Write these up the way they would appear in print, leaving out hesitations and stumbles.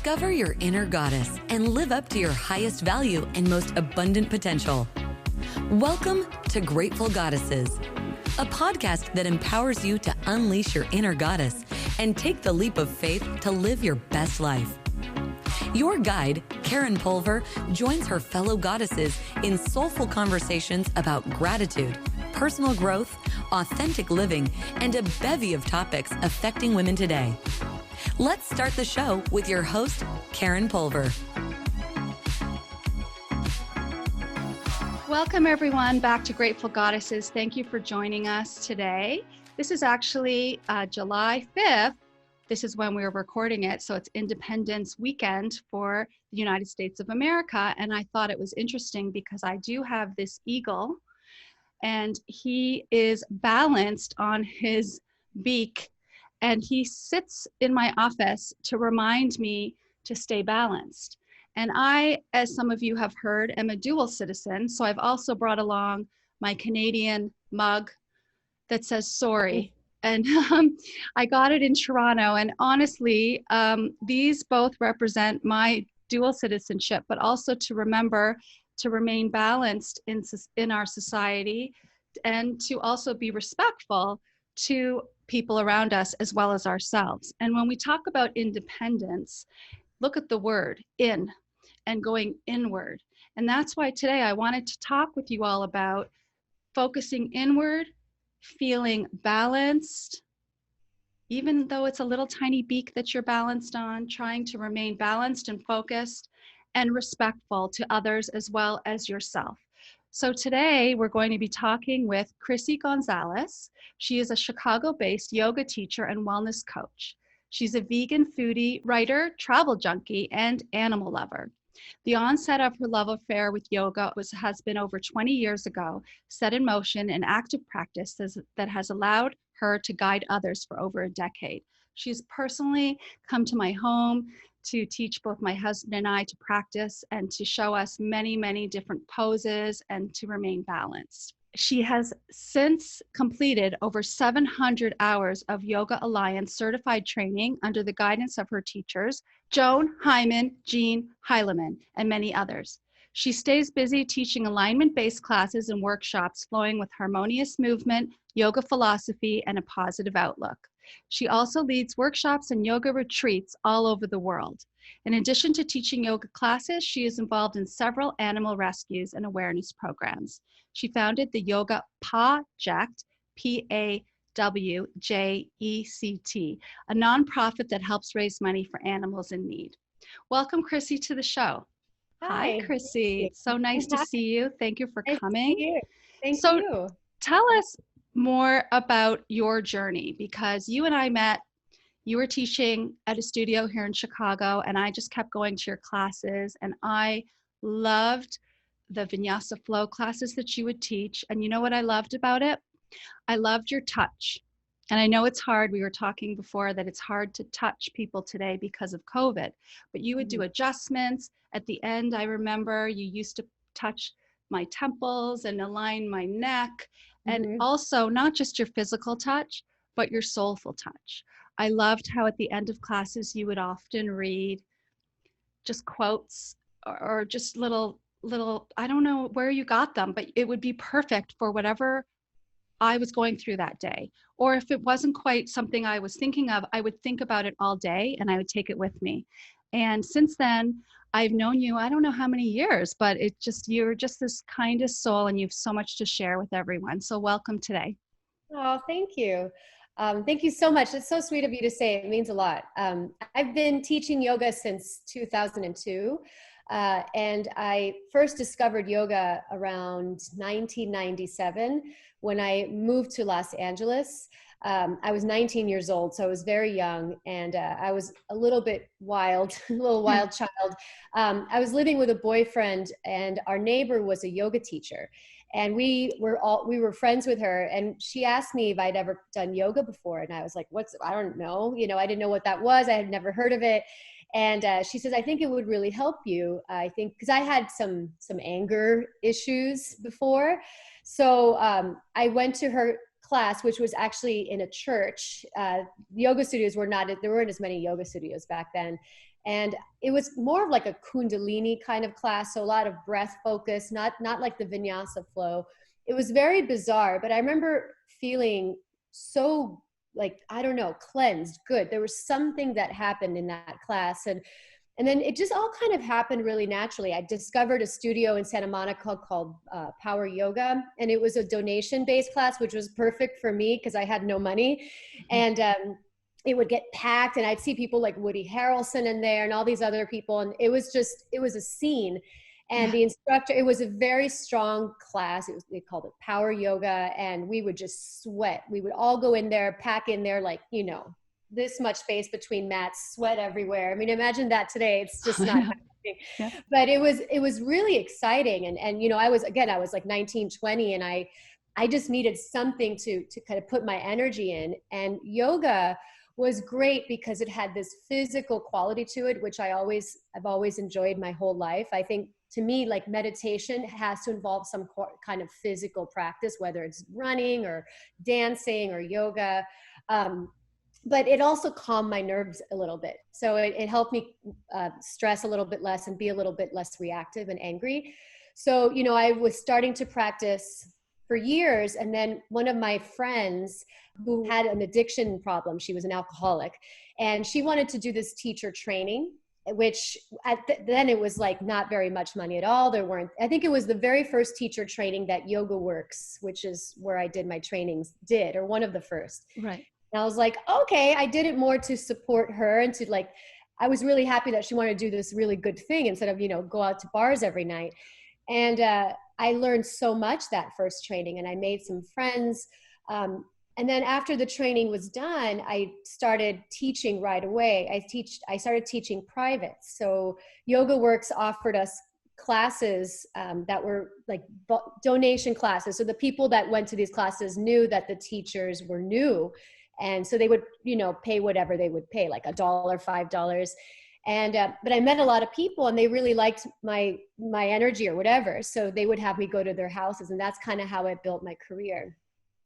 Discover your inner goddess and live up to your highest value and most abundant potential. Welcome to Grateful Goddesses, a podcast that empowers you to unleash your inner goddess and take the leap of faith to live your best life. Your guide, Karen Pulver, joins her fellow goddesses in soulful conversations about gratitude, personal growth, authentic living, and a bevy of topics affecting women today. Let's start the show with your host, Karen Pulver. Welcome, everyone, back to Grateful Goddesses. Thank you for joining us today. This is actually July 5th. This is when we were recording it, so it's Independence Weekend for the United States of America. And I thought it was interesting because I do have this eagle, and he is balanced on his beak, and he sits in my office to remind me to stay balanced. And I, as some of you have heard, am a dual citizen. So I've also brought along my Canadian mug that says sorry. And I got it in Toronto. And honestly, these both represent my dual citizenship, but also to remember to remain balanced in our society and to also be respectful to people around us as well as ourselves. And when we talk about independence, look at the word in and going inward. And that's why today I wanted to talk with you all about focusing inward, feeling balanced, even though it's a little tiny beak that you're balanced on, trying to remain balanced and focused and respectful to others as well as yourself. So today we're going to be talking with Chrissy Gonzalez. She is a Chicago-based yoga teacher and wellness coach. She's a vegan foodie, writer, travel junkie, and animal lover. The onset of her love affair with yoga has been over 20 years ago, set in motion an active practice that has allowed her to guide others for over a decade. She's personally come to my home to teach both my husband and I to practice and to show us many, many different poses and to remain balanced. She has since completed over 700 hours of Yoga Alliance certified training under the guidance of her teachers, Joan Hyman, Jean Heileman, and many others. She stays busy teaching alignment-based classes and workshops flowing with harmonious movement, yoga philosophy, and a positive outlook. She also leads workshops and yoga retreats all over the world. In addition to teaching yoga classes, she is involved in several animal rescues and awareness programs. She founded the Yoga Project, P-A-W-J-E-C-T, a nonprofit that helps raise money for animals in need. Welcome, Chrissy, to the show. Hi, Chrissy. It's so nice to see you. Thank you for coming. Thank you. So tell us more about your journey, because you and I met, you were teaching at a studio here in Chicago, and I just kept going to your classes, and I loved the Vinyasa flow classes that you would teach. And you know what I loved about it? I loved your touch. And I know it's hard. We were talking before that it's hard to touch people today because of COVID, but you would do adjustments. At the end, I remember you used to touch my temples and align my neck. And also not just your physical touch, but your soulful touch. I loved how at the end of classes, you would often read just quotes or just little, I don't know where you got them, but it would be perfect for whatever I was going through that day. Or if it wasn't quite something I was thinking of, I would think about it all day and I would take it with me. And since then, I've known you, I don't know how many years, but you're just this kindest soul and you have so much to share with everyone. So welcome today. Oh, thank you. Thank you so much. It's so sweet of you to say. It means a lot. I've been teaching yoga since 2002. And I first discovered yoga around 1997 when I moved to Los Angeles. I was 19 years old, so I was very young, and I was a little bit wild, a little wild child. I was living with a boyfriend, and our neighbor was a yoga teacher, and we were friends with her. And she asked me if I'd ever done yoga before, and I was like, I don't know. I didn't know what that was. I had never heard of it. And she says, I think it would really help you. I think, because I had some anger issues before. So I went to her class, which was actually in a church. Yoga studios there weren't as many yoga studios back then. And it was more of like a Kundalini kind of class. So a lot of breath focus, not like the vinyasa flow. It was very bizarre, but I remember feeling so like, I don't know, cleansed, good. There was something that happened in that class. And then it just all kind of happened really naturally. I discovered a studio in Santa Monica called Power Yoga, and it was a donation-based class, which was perfect for me because I had no money. And it would get packed, and I'd see people like Woody Harrelson in there and all these other people. And it was a scene. And the instructor, it was a very strong class. They called it Power Yoga, and we would just sweat. We would all go in there, pack in there like, this much space between mats, sweat everywhere. I mean, imagine that today. It's just not happening. Yeah. But it was really exciting. And I was like 19, 20, and I just needed something to kind of put my energy in. And yoga was great because it had this physical quality to it, which I've always enjoyed my whole life. I think to me, like meditation has to involve some kind of physical practice, whether it's running or dancing or yoga. But it also calmed my nerves a little bit. So it helped me stress a little bit less and be a little bit less reactive and angry. So, I was starting to practice for years. And then one of my friends who had an addiction problem, she was an alcoholic, and she wanted to do this teacher training, which then it was like not very much money at all. I think it was the very first teacher training that Yoga Works, which is where I did my trainings, or one of the first. Right. And I was like, okay, I did it more to support her and to like, I was really happy that she wanted to do this really good thing instead of, go out to bars every night. And I learned so much that first training, and I made some friends. And then after the training was done, I started teaching right away. I started teaching private. So Yoga Works offered us classes that were like donation classes. So the people that went to these classes knew that the teachers were new. And so they would, pay whatever they would pay, like $1, $5. And, but I met a lot of people, and they really liked my energy or whatever. So they would have me go to their houses, and that's kind of how I built my career.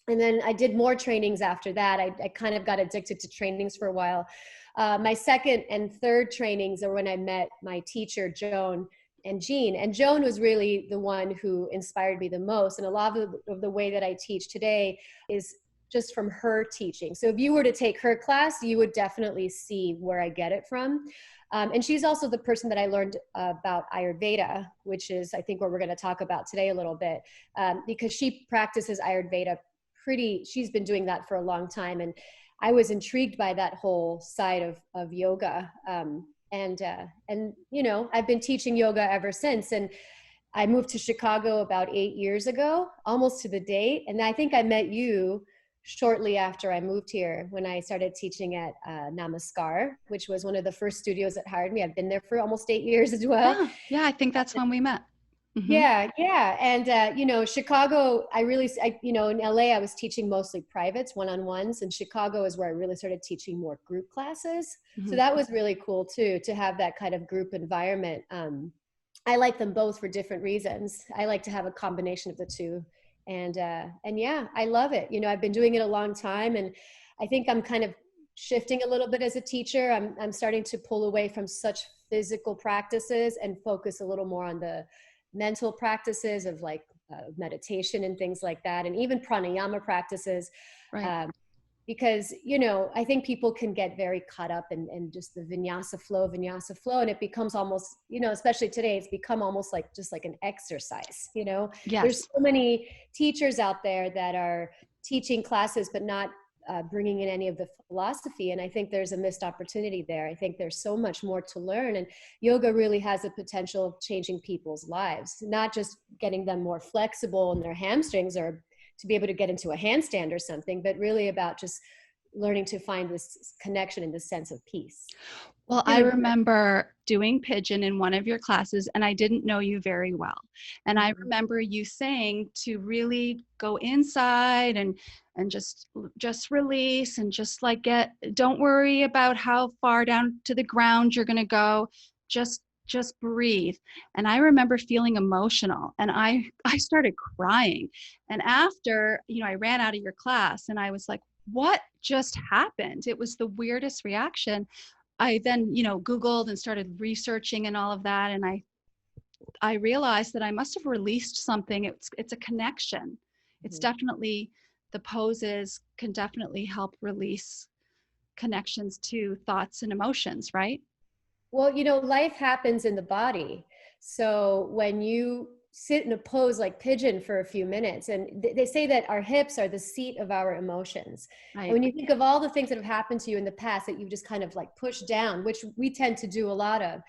And then I did more trainings after that. I kind of got addicted to trainings for a while. My second and third trainings are when I met my teacher, Joan and Jean. And Joan was really the one who inspired me the most. And a lot of the way that I teach today is just from her teaching. So if you were to take her class, you would definitely see where I get it from. And she's also the person that I learned about Ayurveda, which is, I think, what we're going to talk about today a little bit, because she practices Ayurveda she's been doing that for a long time. And I was intrigued by that whole side of yoga. And I've been teaching yoga ever since. And I moved to Chicago about 8 years ago, almost to the date. And I think I met you shortly after I moved here, when I started teaching at Namaskar, which was one of the first studios that hired me. I've been there for almost 8 years as well. Yeah, I think that's when we met. Mm-hmm. Yeah. And, Chicago, in LA, I was teaching mostly privates, one-on-ones, and Chicago is where I really started teaching more group classes. Mm-hmm. So that was really cool too, to have that kind of group environment. I like them both for different reasons. I like to have a combination of the two. And yeah, I love it. I've been doing it a long time, and I think I'm kind of shifting a little bit as a teacher. I'm starting to pull away from such physical practices and focus a little more on the mental practices of like meditation and things like that. And even pranayama practices, right. Because, I think people can get very caught up in just the vinyasa flow. And it becomes almost, especially today, it's become almost like just like an exercise, Yes. There's so many teachers out there that are teaching classes, but not bringing in any of the philosophy. And I think there's a missed opportunity there. I think there's so much more to learn. And yoga really has the potential of changing people's lives, not just getting them more flexible in their hamstrings or to be able to get into a handstand or something, but really about just learning to find this connection and this sense of peace. Well, I remember doing pigeon in one of your classes, and I didn't know you very well. And I remember you saying to really go inside and just release and just like don't worry about how far down to the ground you're going to go. Just breathe. And I remember feeling emotional, and I started crying. And after, I ran out of your class, and I was like, what just happened? It was the weirdest reaction. I then, Googled and started researching and all of that. And I realized that I must have released something. It's a connection. It's Mhm. definitely, the poses can definitely help release connections to thoughts and emotions, right? Well, life happens in the body. So when you sit in a pose like pigeon for a few minutes, and they say that our hips are the seat of our emotions. And Right. when you think of all the things that have happened to you in the past that you've just kind of like pushed down, which we tend to do a lot of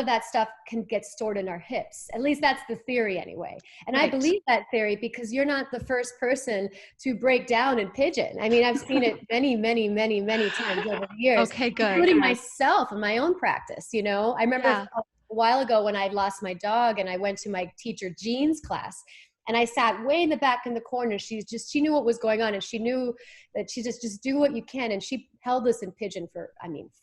that stuff can get stored in our hips. At least that's the theory anyway. And I Right. believe that theory because you're not the first person to break down in pigeon. I mean, I've seen it many, many, many, many times over the years, Okay, good. including myself in my own practice. I remember Yeah. a while ago when I lost my dog and I went to my teacher Jean's class, and I sat way in the back in the corner. She knew what was going on, and she knew that she just do what you can. And she held us in pigeon for,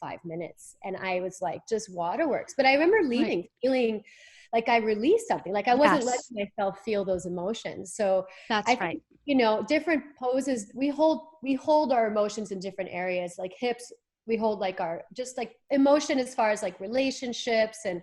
5 minutes. And I was like, just waterworks. But I remember Right. leaving feeling like I released something, like I wasn't letting Yes, myself feel those emotions. So I that's think, right. different poses, we hold our emotions in different areas, like hips. We hold like our, just like emotion as far as like relationships and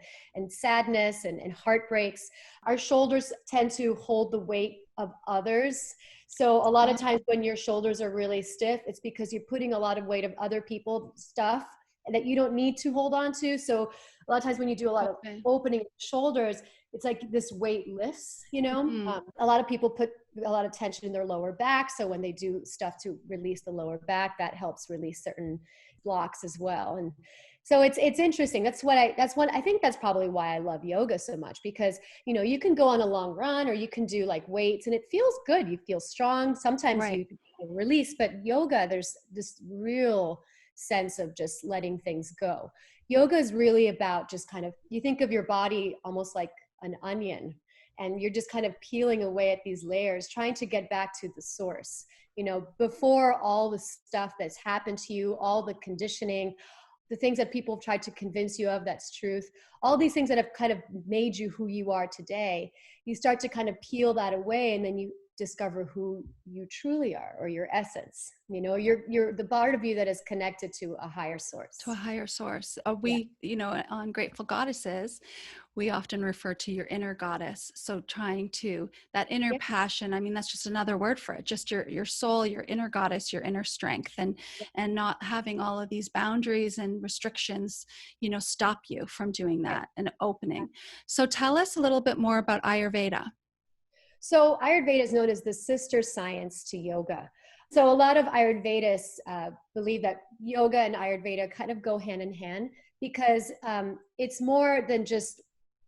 sadness and heartbreaks. Our shoulders tend to hold the weight of others. So a lot of times when your shoulders are really stiff, it's because you're putting a lot of weight of other people's stuff that you don't need to hold on to. So a lot of times when you do a lot of Okay. opening shoulders, it's like this weight lifts. Mhm. A lot of people put a lot of tension in their lower back. So when they do stuff to release the lower back, that helps release certain blocks as well. And so it's interesting. That's what I think that's probably why I love yoga so much, because you can go on a long run or you can do like weights and it feels good. You feel strong. Sometimes Right. you release, but yoga, there's this real sense of just letting things go. Yoga is really about just kind of, you think of your body almost like an onion, and you're just kind of peeling away at these layers, trying to get back to the source, before all the stuff that's happened to you, all the conditioning, the things that people have tried to convince you of that's truth, all these things that have kind of made you who you are today. You start to kind of peel that away, and then you discover who you truly are, or your essence. You're the part of you that is connected to a higher source. To a higher source. Yeah. We, on Grateful Goddesses, we often refer to your inner goddess. So trying to, that inner Yeah. passion, that's just another word for it. Just your soul, your inner goddess, your inner strength, and not having all of these boundaries and restrictions, stop you from doing that and opening. So tell us a little bit more about Ayurveda. So Ayurveda is known as the sister science to yoga. So a lot of Ayurvedists believe that yoga and Ayurveda kind of go hand in hand, because it's more than just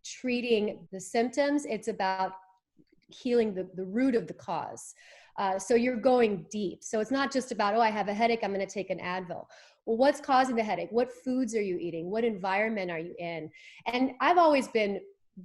treating the symptoms. It's about healing the root of the cause. So you're going deep. So it's not just about, oh, I have a headache, I'm going to take an Advil. Well, what's causing the headache? What foods are you eating? What environment are you in? And I've always been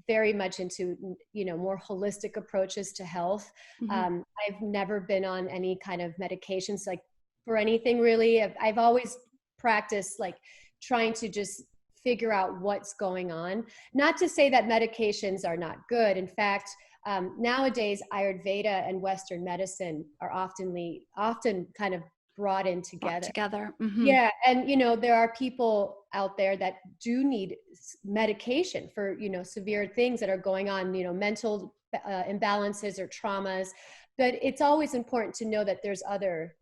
very much into, more holistic approaches to health. Mm-hmm. I've never been on any kind of medications, like for anything really. I've always practiced like trying to just figure out what's going on. Not to say that medications are not good. In fact, nowadays, Ayurveda and Western medicine are often kind of brought in Brought together. together. Mm-hmm. Yeah, and there are people out there that do need medication for severe things that are going on, mental imbalances or traumas. But it's always important to know that there's other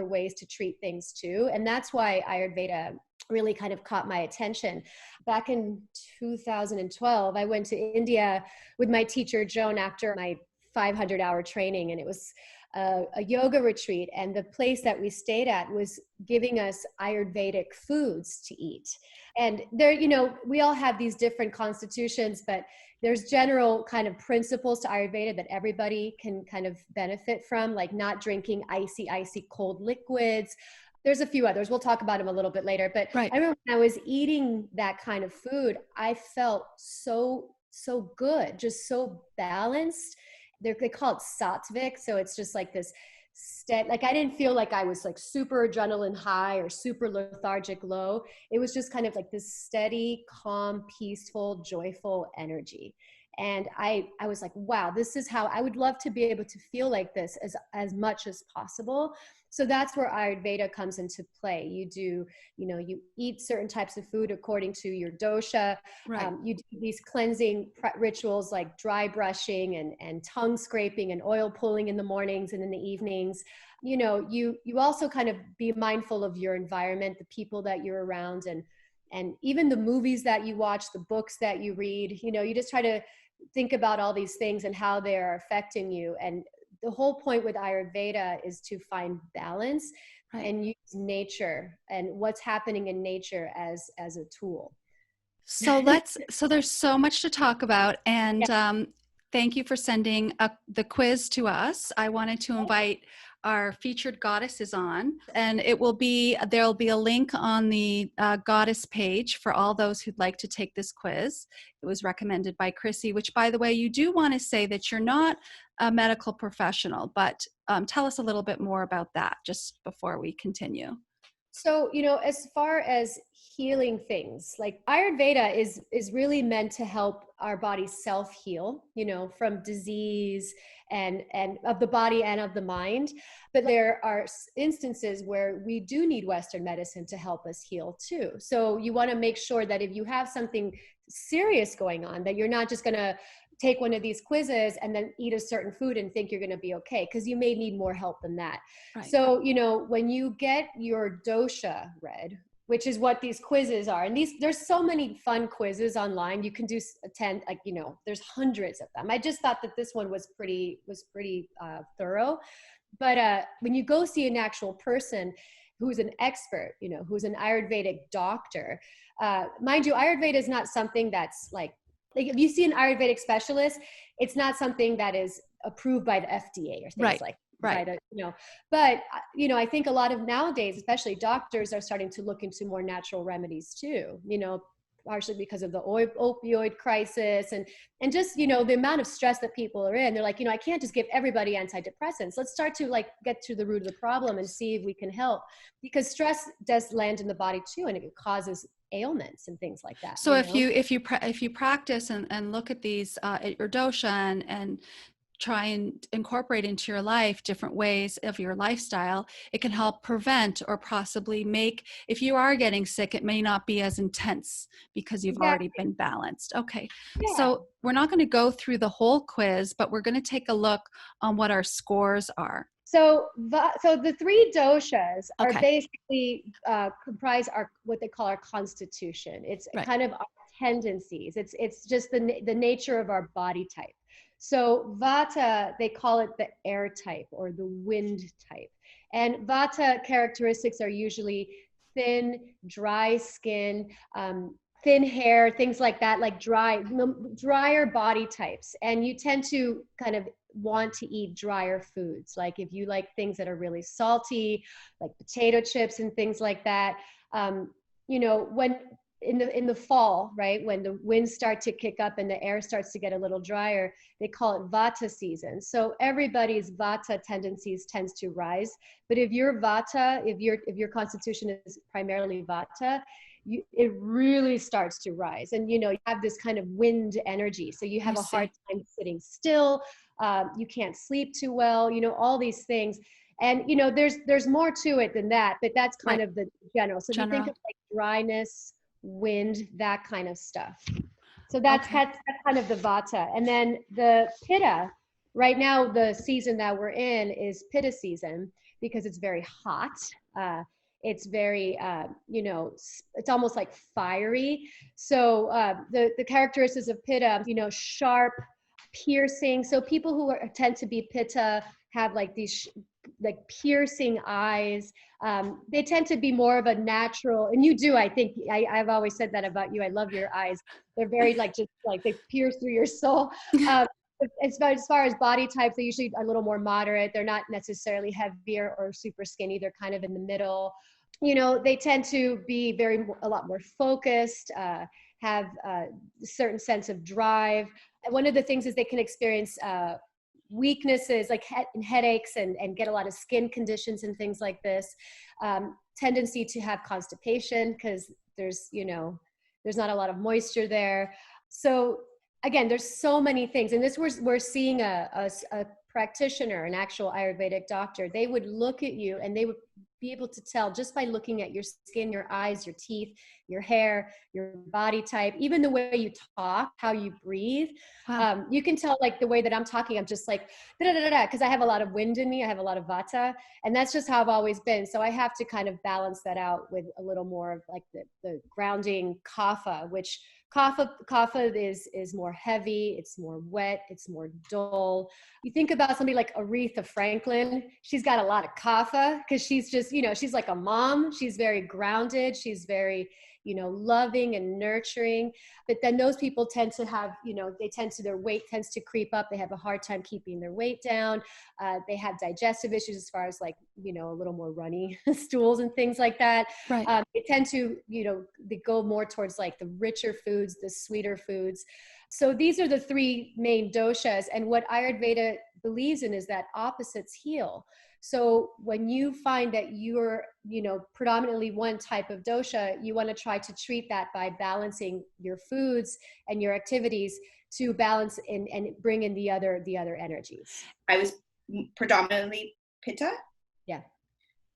ways to treat things too, and that's why Ayurveda really kind of caught my attention. Back in 2012, I went to India with my teacher Joan after my 500-hour training, and it was a yoga retreat, and the place that we stayed at was giving us Ayurvedic foods to eat. And there, we all have these different constitutions, but there's general kind of principles to Ayurveda that everybody can kind of benefit from, like not drinking icy cold liquids. There's a few others. We'll talk about them a little bit later. But Right. I remember when I was eating that kind of food, I felt so good, just so balanced. They call it sattvic. So it's just like this like I didn't feel like I was like super adrenaline high or super lethargic low. It was just kind of like this steady, calm, peaceful, joyful energy. And I was like, wow, this is how I would love to be able to feel like this as much as possible. So that's where Ayurveda comes into play. You eat certain types of food according to your dosha. Right. You do these cleansing rituals like dry brushing and tongue scraping and oil pulling in the mornings and in the evenings. You also kind of be mindful of your environment, the people that you're around, and even the movies that you watch, the books that you read. You just try to think about all these things and how they are affecting you. And the whole point with Ayurveda is to find balance, right, and use nature and what's happening in nature as a tool. So there's so much to talk about. And thank you for sending the quiz to us. I wanted to invite our featured goddesses on, and there'll be a link on the goddess page for all those who'd like to take this quiz. It was recommended by Chrissy, which, by the way, you do want to say that you're not a medical professional, but tell us a little bit more about that just before we continue. So, as far as healing things, like Ayurveda is really meant to help our body self-heal, from disease and of the body and of the mind. But there are instances where we do need Western medicine to help us heal too. So you want to make sure that if you have something serious going on, that you're not just going to take one of these quizzes and then eat a certain food and think you're going to be okay, because you may need more help than that. Right. So, when you get your dosha read, which is what these quizzes are, and there's so many fun quizzes online. You can attend, there's hundreds of them. I just thought that this one was pretty thorough. But when you go see an actual person who's an expert, who's an Ayurvedic doctor, mind you, Ayurveda is not something that's like if you see an Ayurvedic specialist, it's not something that is approved by the FDA or things like that. But I think a lot of nowadays, especially doctors, are starting to look into more natural remedies too, partially because of the opioid crisis and just, the amount of stress that people are in. They're like, I can't just give everybody antidepressants. Let's start to get to the root of the problem and see if we can help, because stress does land in the body too, and it causes ailments and things like that. So if you practice and look at these at your dosha and try and incorporate into your life different ways of your lifestyle, it can help prevent or possibly make, if you are getting sick, it may not be as intense because you've already been balanced. Okay. Yeah. So we're not going to go through the whole quiz, but we're going to take a look on what our scores are. So the three doshas are basically comprise what they call our constitution. It's kind of our tendencies. It's just the nature of our body type. So Vata, they call it the air type or the wind type. And Vata characteristics are usually thin, dry skin, thin hair, things like that, like drier body types. And you tend to kind of want to eat drier foods. Like if you like things that are really salty, like potato chips and things like that, when in the fall, right, when the winds start to kick up and the air starts to get a little drier, they call it Vata season. So everybody's Vata tendencies tends to rise. But if you're Vata, if your constitution is primarily Vata, it really starts to rise. And, you have this kind of wind energy. So you have a hard time sitting still. You can't sleep too well, all these things. And, there's more to it than that, but that's kind of the general. So if you think of like dryness, wind, that kind of stuff. So that's kind of the Vata. And then the Pitta, right now, the season that we're in is Pitta season because it's very hot. It's very, it's almost like fiery. So the characteristics of Pitta, sharp, piercing. So people who tend to be Pitta have like these piercing eyes. They tend to be more of a natural, and you do, I think, I've always said that about you. I love your eyes. They're very they pierce through your soul. As far as body types, they usually are a little more moderate. They're not necessarily heavier or super skinny. They're kind of in the middle. They tend to be a lot more focused, have a certain sense of drive. And one of the things is they can experience weaknesses like headaches and get a lot of skin conditions and things like this. Tendency to have constipation because there's not a lot of moisture there. So again, there's so many things. And this, we're seeing a practitioner, an actual Ayurvedic doctor. They would look at you and they would be able to tell just by looking at your skin, your eyes, your teeth, your hair, your body type, even the way you talk, how you breathe. Wow. You can tell, like the way that I'm talking, I'm just like, because I have a lot of wind in me. I have a lot of Vata, and that's just how I've always been. So I have to kind of balance that out with a little more of like the grounding Kapha, which Kapha is more heavy, it's more wet, it's more dull. You think about somebody like Aretha Franklin, she's got a lot of Kapha because she's just, she's like a mom. She's very grounded. She's very, loving and nurturing. But then those people tend to have, their weight tends to creep up. They have a hard time keeping their weight down. They have digestive issues as far as like, a little more runny stools and things like that. Right. They tend to, they go more towards like the richer foods, the sweeter foods. So these are the three main doshas. And what Ayurveda believes in is that opposites heal. So when you find that you're, predominantly one type of dosha, you want to try to treat that by balancing your foods and your activities to balance and bring in the other energies. I was predominantly Pitta. Yeah.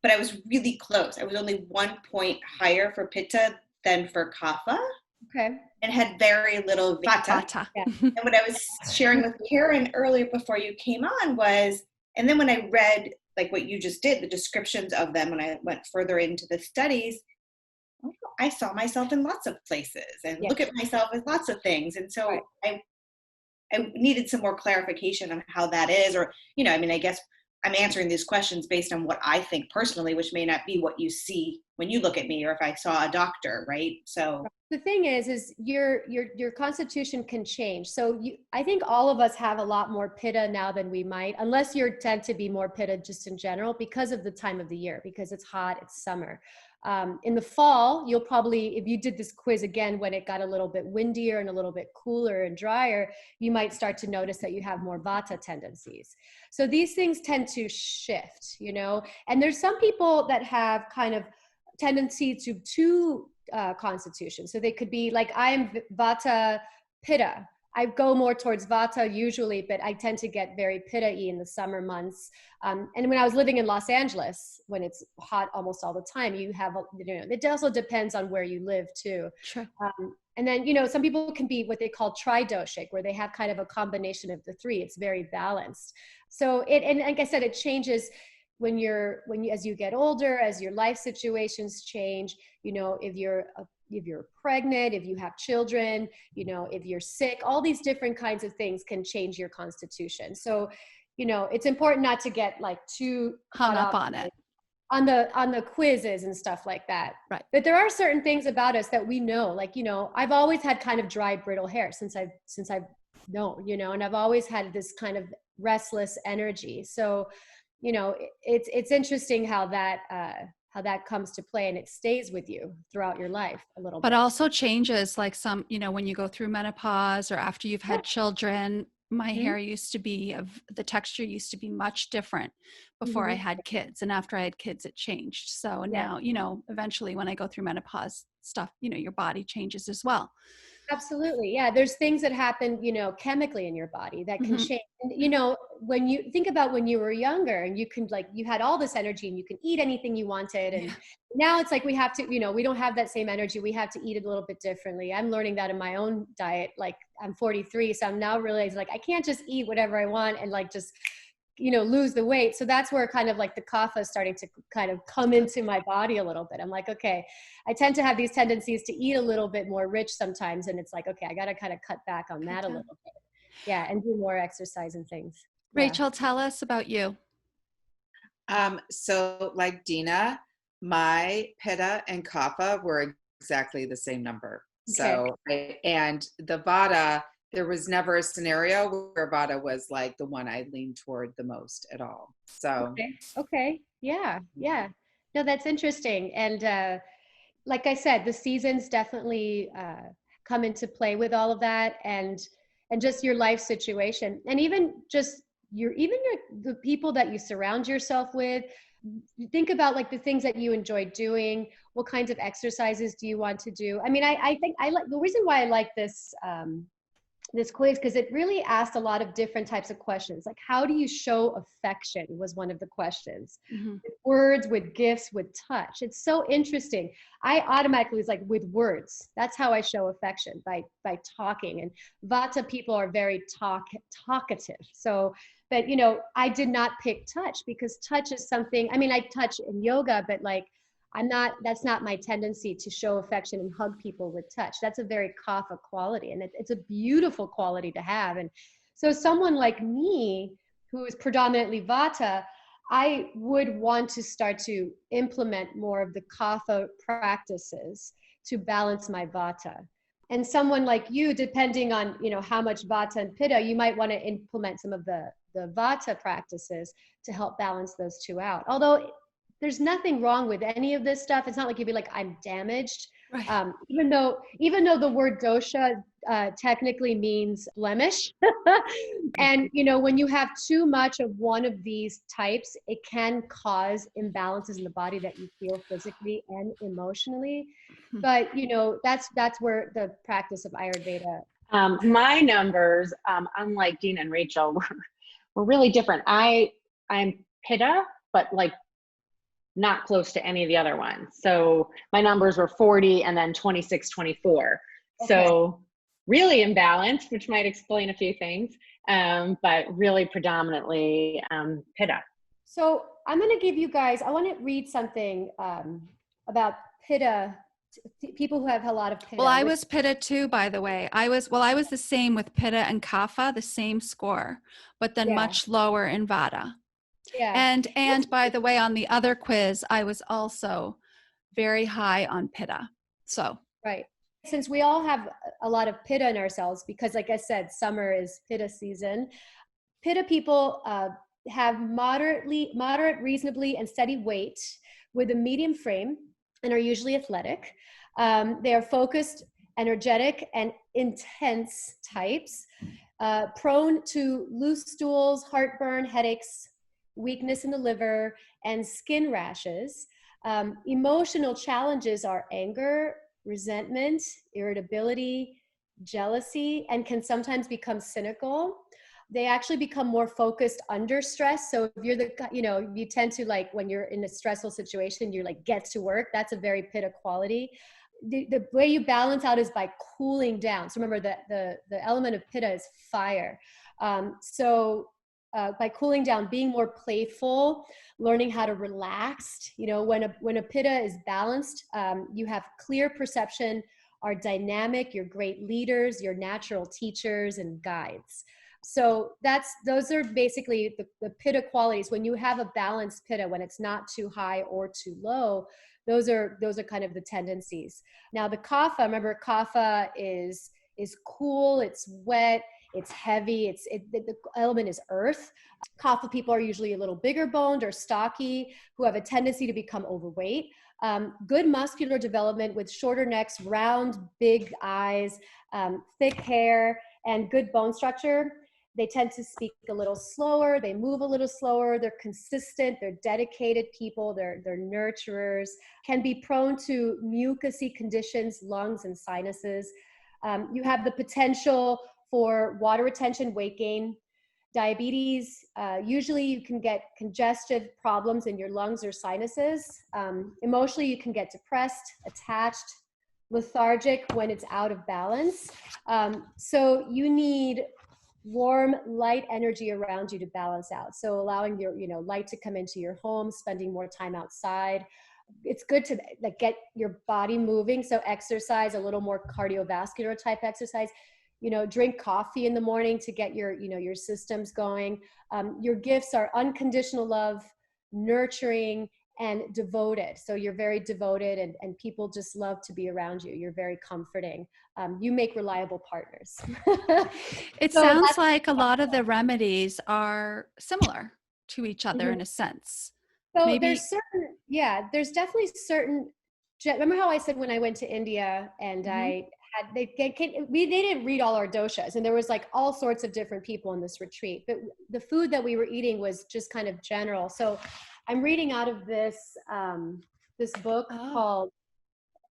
But I was really close. I was only 1 point higher for Pitta than for Kapha. Okay. And had very little Vata. Yeah. And what I was sharing with Karen earlier before you came on was, and then when I read like what you just did, the descriptions of them, when I went further into the studies, I saw myself in lots of places and look at myself as lots of things. And so I needed some more clarification on how that is, or, I guess I'm answering these questions based on what I think personally, which may not be what you see when you look at me, or if I saw a doctor, right? So the thing is your constitution can change. So I think all of us have a lot more Pitta now than we might, unless you tend to be more Pitta just in general because of the time of the year, because it's hot, it's summer. In the fall, you'll probably, if you did this quiz again when it got a little bit windier and a little bit cooler and drier, you might start to notice that you have more Vata tendencies. So these things tend to shift, and there's some people that have kind of tendency to constitution. So they could be like, I'm Vata Pitta. I go more towards Vata usually, but I tend to get very Pitta-y in the summer months. And when I was living in Los Angeles, when it's hot almost all the time, you have, it also depends on where you live too. Sure. And then, some people can be what they call tridoshic, where they have kind of a combination of the three. It's very balanced. So and like I said, it changes as you get older, as your life situations change, if you're pregnant, if you have children, if you're sick, all these different kinds of things can change your constitution. So, it's important not to get like too hung up on it. On the quizzes and stuff like that. Right. But there are certain things about us that we know, like, I've always had kind of dry, brittle hair since I've known, and I've always had this kind of restless energy. So, it's interesting how that comes to play, and it stays with you throughout your life a little bit. But also changes, like some, when you go through menopause or after you've had children, my hair used to be the texture used to be much different before I had kids. And after I had kids, it changed. So now, eventually when I go through menopause stuff, your body changes as well. Absolutely. Yeah. There's things that happen, chemically in your body that can change. And, when you think about when you were younger and you had all this energy and you can eat anything you wanted. And now it's like we have to, we don't have that same energy. We have to eat it a little bit differently. I'm learning that in my own diet. Like I'm 43. So I'm now realizing like, I can't just eat whatever I want and like just, lose the weight. So that's where kind of like the Kapha is starting to kind of come into my body a little bit. I'm like, okay, I tend to have these tendencies to eat a little bit more rich sometimes. And it's like, okay, I got to kind of cut back on that a little bit. Yeah. And do more exercise and things. Rachel, tell us about you. So like Dina, my Pitta and Kapha were exactly the same number. Okay. So, and the Vata, there was never a scenario where Vata was like the one I leaned toward the most at all. So. Okay. Yeah. No, that's interesting. And like I said, the seasons definitely come into play with all of that, and just your life situation, and even just the people that you surround yourself with. Think about like the things that you enjoy doing. What kinds of exercises do you want to do? I mean, I think I like the reason why I like this this quiz because it really asked a lot of different types of questions. Like, how do you show affection was one of the questions. With words, with gifts, with touch. It's so interesting. I automatically was like, with words. That's how I show affection, by talking. And Vata people are very talkative. So, but you know, I did not pick touch because touch is something, I mean, I touch in yoga, but like, that's not my tendency to show affection and hug people with touch. That's a very Kapha quality, and it's a beautiful quality to have. And so someone like me, who is predominantly Vata, I would want to start to implement more of the Kapha practices to balance my Vata. And someone like you, depending on, you know, how much Vata and Pitta, you might want to implement some of the Vata practices to help balance those two out. Although there's nothing wrong with any of this stuff. It's not like you'd be like, I'm damaged. Right. Even though the word dosha technically means blemish. And, you know, when you have too much of one of these types, it can cause imbalances in the body that you feel physically and emotionally. But, you know, that's where the practice of Ayurveda. My numbers, unlike Dean and Rachel, were really different. I'm Pitta, but like not close to any of the other ones. So my numbers were 40 and then 26, 24. Okay. So really imbalanced, which might explain a few things, but really predominantly Pitta. So I'm going to give you guys, I want to read something about Pitta, people who have a lot of Pitta. Well, I was Pitta too, by the way. I was the same with Pitta and Kapha, the same score, but then much lower in Vata. Yeah. And by the way, on the other quiz, I was also very high on Pitta. So. Right. Since we all have a lot of Pitta in ourselves, because like I said, summer is Pitta season, Pitta people have moderate, reasonably and steady weight with a medium frame and are usually athletic. They are focused, energetic, and intense types, prone to loose stools, heartburn, headaches, weakness in the liver, and skin rashes. Emotional challenges are anger, resentment, irritability, jealousy, and can sometimes become cynical. They actually become more focused under stress. So if you're you tend to, like, when you're in a stressful situation, you're like, get to work. That's a very Pitta quality. The way you balance out is by cooling down. So remember that the element of Pitta is fire. By cooling down, being more playful, learning how to relax. You know, when a Pitta is balanced, you have clear perception, are dynamic, you're great leaders, you're natural teachers and guides. So those are basically the Pitta qualities. When you have a balanced Pitta, when it's not too high or too low, those are kind of the tendencies. Now the Kapha, remember, Kapha is cool, it's wet, it's heavy, the element is earth. Kapha people are usually a little bigger boned or stocky, who have a tendency to become overweight. Good muscular development with shorter necks, round, big eyes, thick hair, and good bone structure. They tend to speak a little slower, they move a little slower, they're consistent, they're dedicated people, they're nurturers, can be prone to mucousy conditions, lungs and sinuses. You have the potential for water retention, weight gain, diabetes. Usually you can get congestive problems in your lungs or sinuses. Emotionally, you can get depressed, attached, lethargic when it's out of balance. So you need warm, light energy around you to balance out. So allowing your, light to come into your home, spending more time outside. It's good to get your body moving. So exercise, a little more cardiovascular type exercise. Drink coffee in the morning to get your systems going. Your gifts are unconditional love, nurturing, and devoted. So you're very devoted and people just love to be around you. You're very comforting. You make reliable partners. It sounds like a lot of the remedies are similar to each other in a sense. So there's definitely certain, remember how I said when I went to India and they didn't read all our doshas, and there was like all sorts of different people in this retreat, but the food that we were eating was just kind of general. So I'm reading out of this book called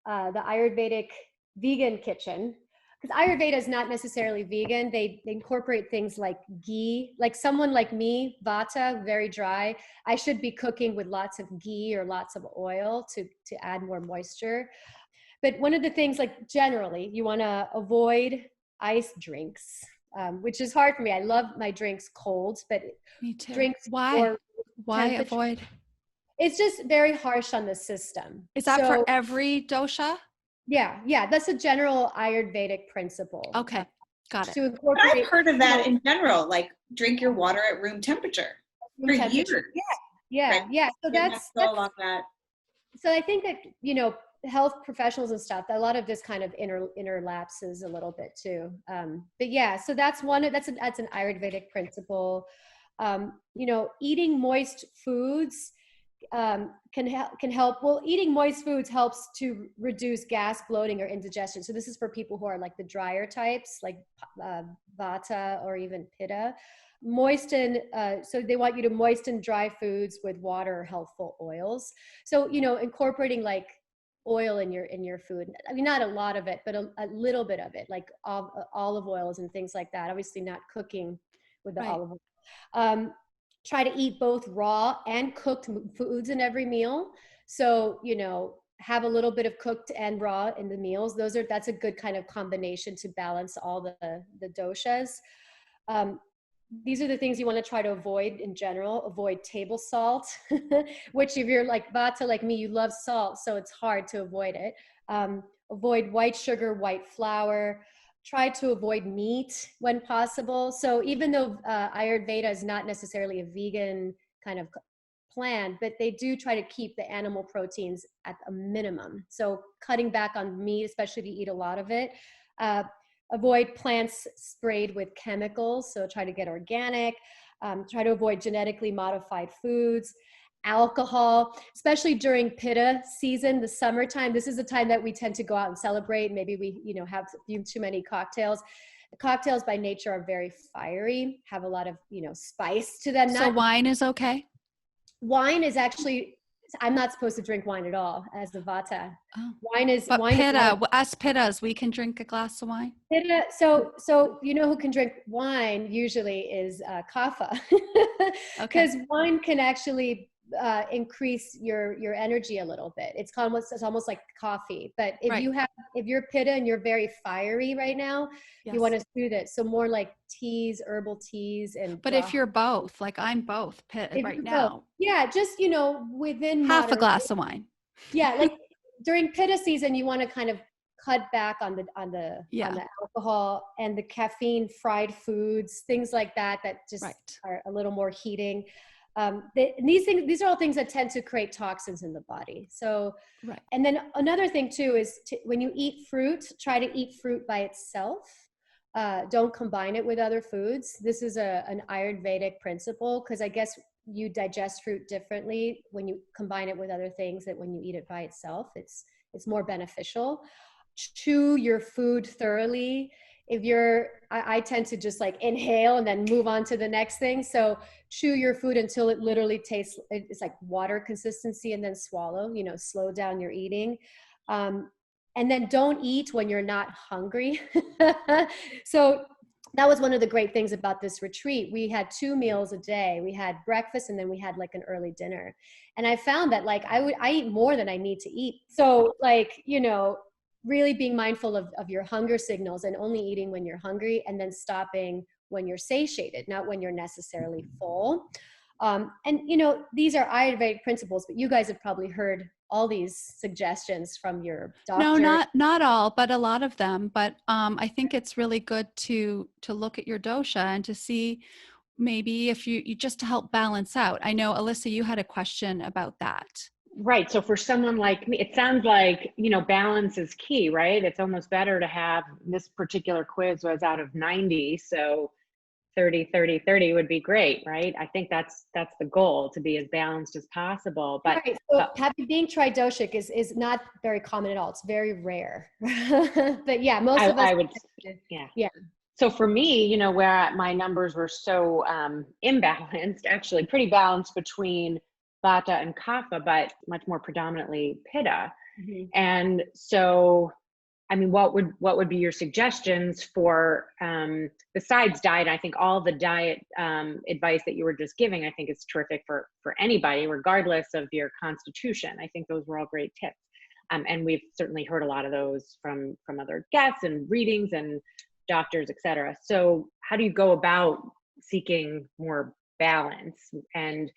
the Ayurvedic Vegan Kitchen. because Ayurveda is not necessarily vegan. They incorporate things like ghee. Like someone like me, Vata, very dry. I should be cooking with lots of ghee or lots of oil to add more moisture. But one of the things, like generally, you want to avoid ice drinks, which is hard for me. I love my drinks cold, but Me too. drinks Why avoid? It's just very harsh on the system. Is that for every dosha? Yeah, that's a general Ayurvedic principle. Okay, got it. To But incorporate, I've heard of that in general, like drink your water at room temperature for years. Yeah. So that's along that. so I think that, health professionals and stuff, a lot of this kind of interlapses a little bit too. But yeah, so that's an Ayurvedic principle. Eating moist foods can help. Well, eating moist foods helps to reduce gas, bloating, or indigestion. So this is for people who are like the drier types, like Vata or even Pitta. So they want you to moisten dry foods with water or healthful oils. So incorporating like oil in your food. I mean, not a lot of it, but a little bit of it, like olive oils and things like that. Obviously, not cooking with the olive oil. Try to eat both raw and cooked foods in every meal. So, have a little bit of cooked and raw in the meals. That's a good kind of combination to balance all the doshas. These are the things you want to try to avoid in general. Avoid table salt, which if you're like Vata, like me, you love salt, so it's hard to avoid it. Avoid white sugar, white flour. Try to avoid meat when possible. So even though Ayurveda is not necessarily a vegan kind of plan, but they do try to keep the animal proteins at a minimum. So cutting back on meat, especially to eat a lot of it. Avoid plants sprayed with chemicals. So try to get organic. Try to avoid genetically modified foods. Alcohol, especially during Pitta season, the summertime. This is the time that we tend to go out and celebrate. Maybe we, have a few too many cocktails. The cocktails by nature are very fiery, have a lot of, spice to them. So wine is okay? Wine is actually, I'm not supposed to drink wine at all as the Vata. Oh. Wine is Pitta, us Pittas, we can drink a glass of wine. Pitta, so who can drink wine usually is Kapha, because wine can actually increase your energy a little bit. It's almost like coffee. But if you're Pitta and you're very fiery right now, you want to soothe it. So more like teas, herbal teas, But if you're both, like I'm both Pitta right now. Yeah, just within half a glass of wine. Yeah, like during Pitta season, you want to kind of cut back on the alcohol and the caffeine, fried foods, things like that just are a little more heating. These are all things that tend to create toxins in the body. So, and then another thing too is when you eat fruit, try to eat fruit by itself. Don't combine it with other foods. This is an Ayurvedic principle, because I guess you digest fruit differently when you combine it with other things than when you eat it by itself. It's more beneficial. Chew your food thoroughly. I tend to just like inhale and then move on to the next thing. So chew your food until it literally it's like water consistency, and then swallow, slow down your eating. And then don't eat when you're not hungry. So that was one of the great things about this retreat. We had 2 meals a day. We had breakfast and then we had like an early dinner. And I found that like I eat more than I need to eat. So like, really being mindful of your hunger signals and only eating when you're hungry, and then stopping when you're satiated, not when you're necessarily full. And these are Ayurvedic principles, but you guys have probably heard all these suggestions from your doctor. No, not all, but a lot of them. But I think it's really good to look at your dosha and to see maybe if you just to help balance out. I know, Alyssa, you had a question about that. Right. So for someone like me, it sounds like, balance is key, right? It's almost better to have, this particular quiz was out of 90. So 30, 30, 30 would be great, right? I think that's the goal, to be as balanced as possible. But so being tridoshic is not very common at all. It's very rare. But yeah, most of us. I would, yeah. So for me, where my numbers were so imbalanced, actually pretty balanced between Vata and Kapha, but much more predominantly Pitta. Mm-hmm. And so I mean, what would be your suggestions for, besides diet? I think all the diet advice that you were just giving, I think is terrific for anybody, regardless of your constitution. I think those were all great tips. And we've certainly heard a lot of those from other guests and readings and doctors, et cetera. So how do you go about seeking more balance, and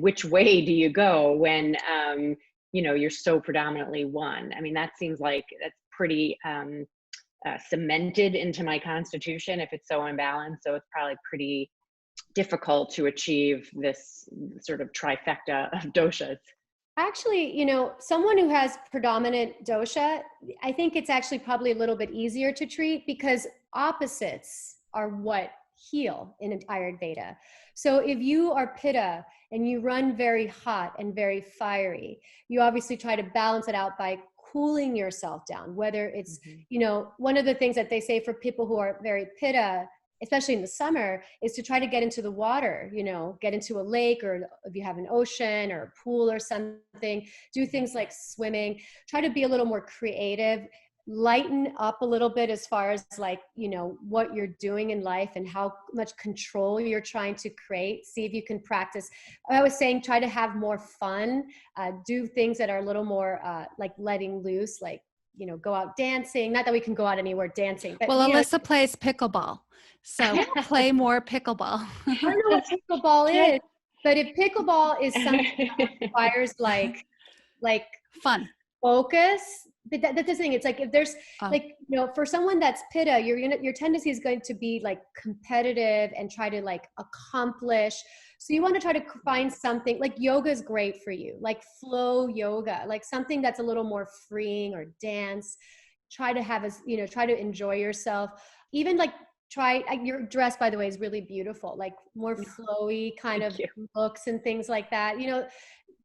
which way do you go when, you're so predominantly one? I mean, that seems like that's pretty cemented into my constitution if it's so imbalanced. So it's probably pretty difficult to achieve this sort of trifecta of doshas. Actually, someone who has predominant dosha, I think it's actually probably a little bit easier to treat, because opposites are what heal in Ayurveda. So if you are Pitta and you run very hot and very fiery, you obviously try to balance it out by cooling yourself down, whether it's, one of the things that they say for people who are very Pitta, especially in the summer, is to try to get into the water, get into a lake, or if you have an ocean or a pool or something, do things like swimming, try to be a little more creative, lighten up a little bit as far as what you're doing in life and how much control you're trying to create. See if you can practice. I was saying, try to have more fun, do things that are a little more like letting loose, like, go out dancing. Not that we can go out anywhere dancing. But, well, Alyssa plays pickleball. So play more pickleball. I don't know what pickleball is, but if pickleball is something that requires like fun, focus, but that's the thing. It's like, if there's for someone that's Pitta, your tendency is going to be like competitive and try to like accomplish. So you want to try to find something like yoga is great for you, like flow yoga, like something that's a little more freeing, or dance. Try to have try to enjoy yourself. Even like your dress, by the way, is really beautiful, like more flowy kind of looks and things like that.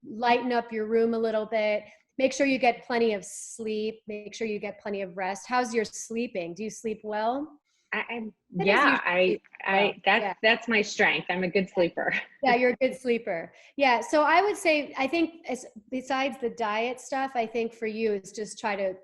Lighten up your room a little bit. Make sure you get plenty of sleep. Make sure you get plenty of rest. How's your sleeping? Do you sleep well? That's my strength. I'm a good sleeper. Yeah, you're a good sleeper. Yeah. So I would say, I think besides the diet stuff, I think for you is just try to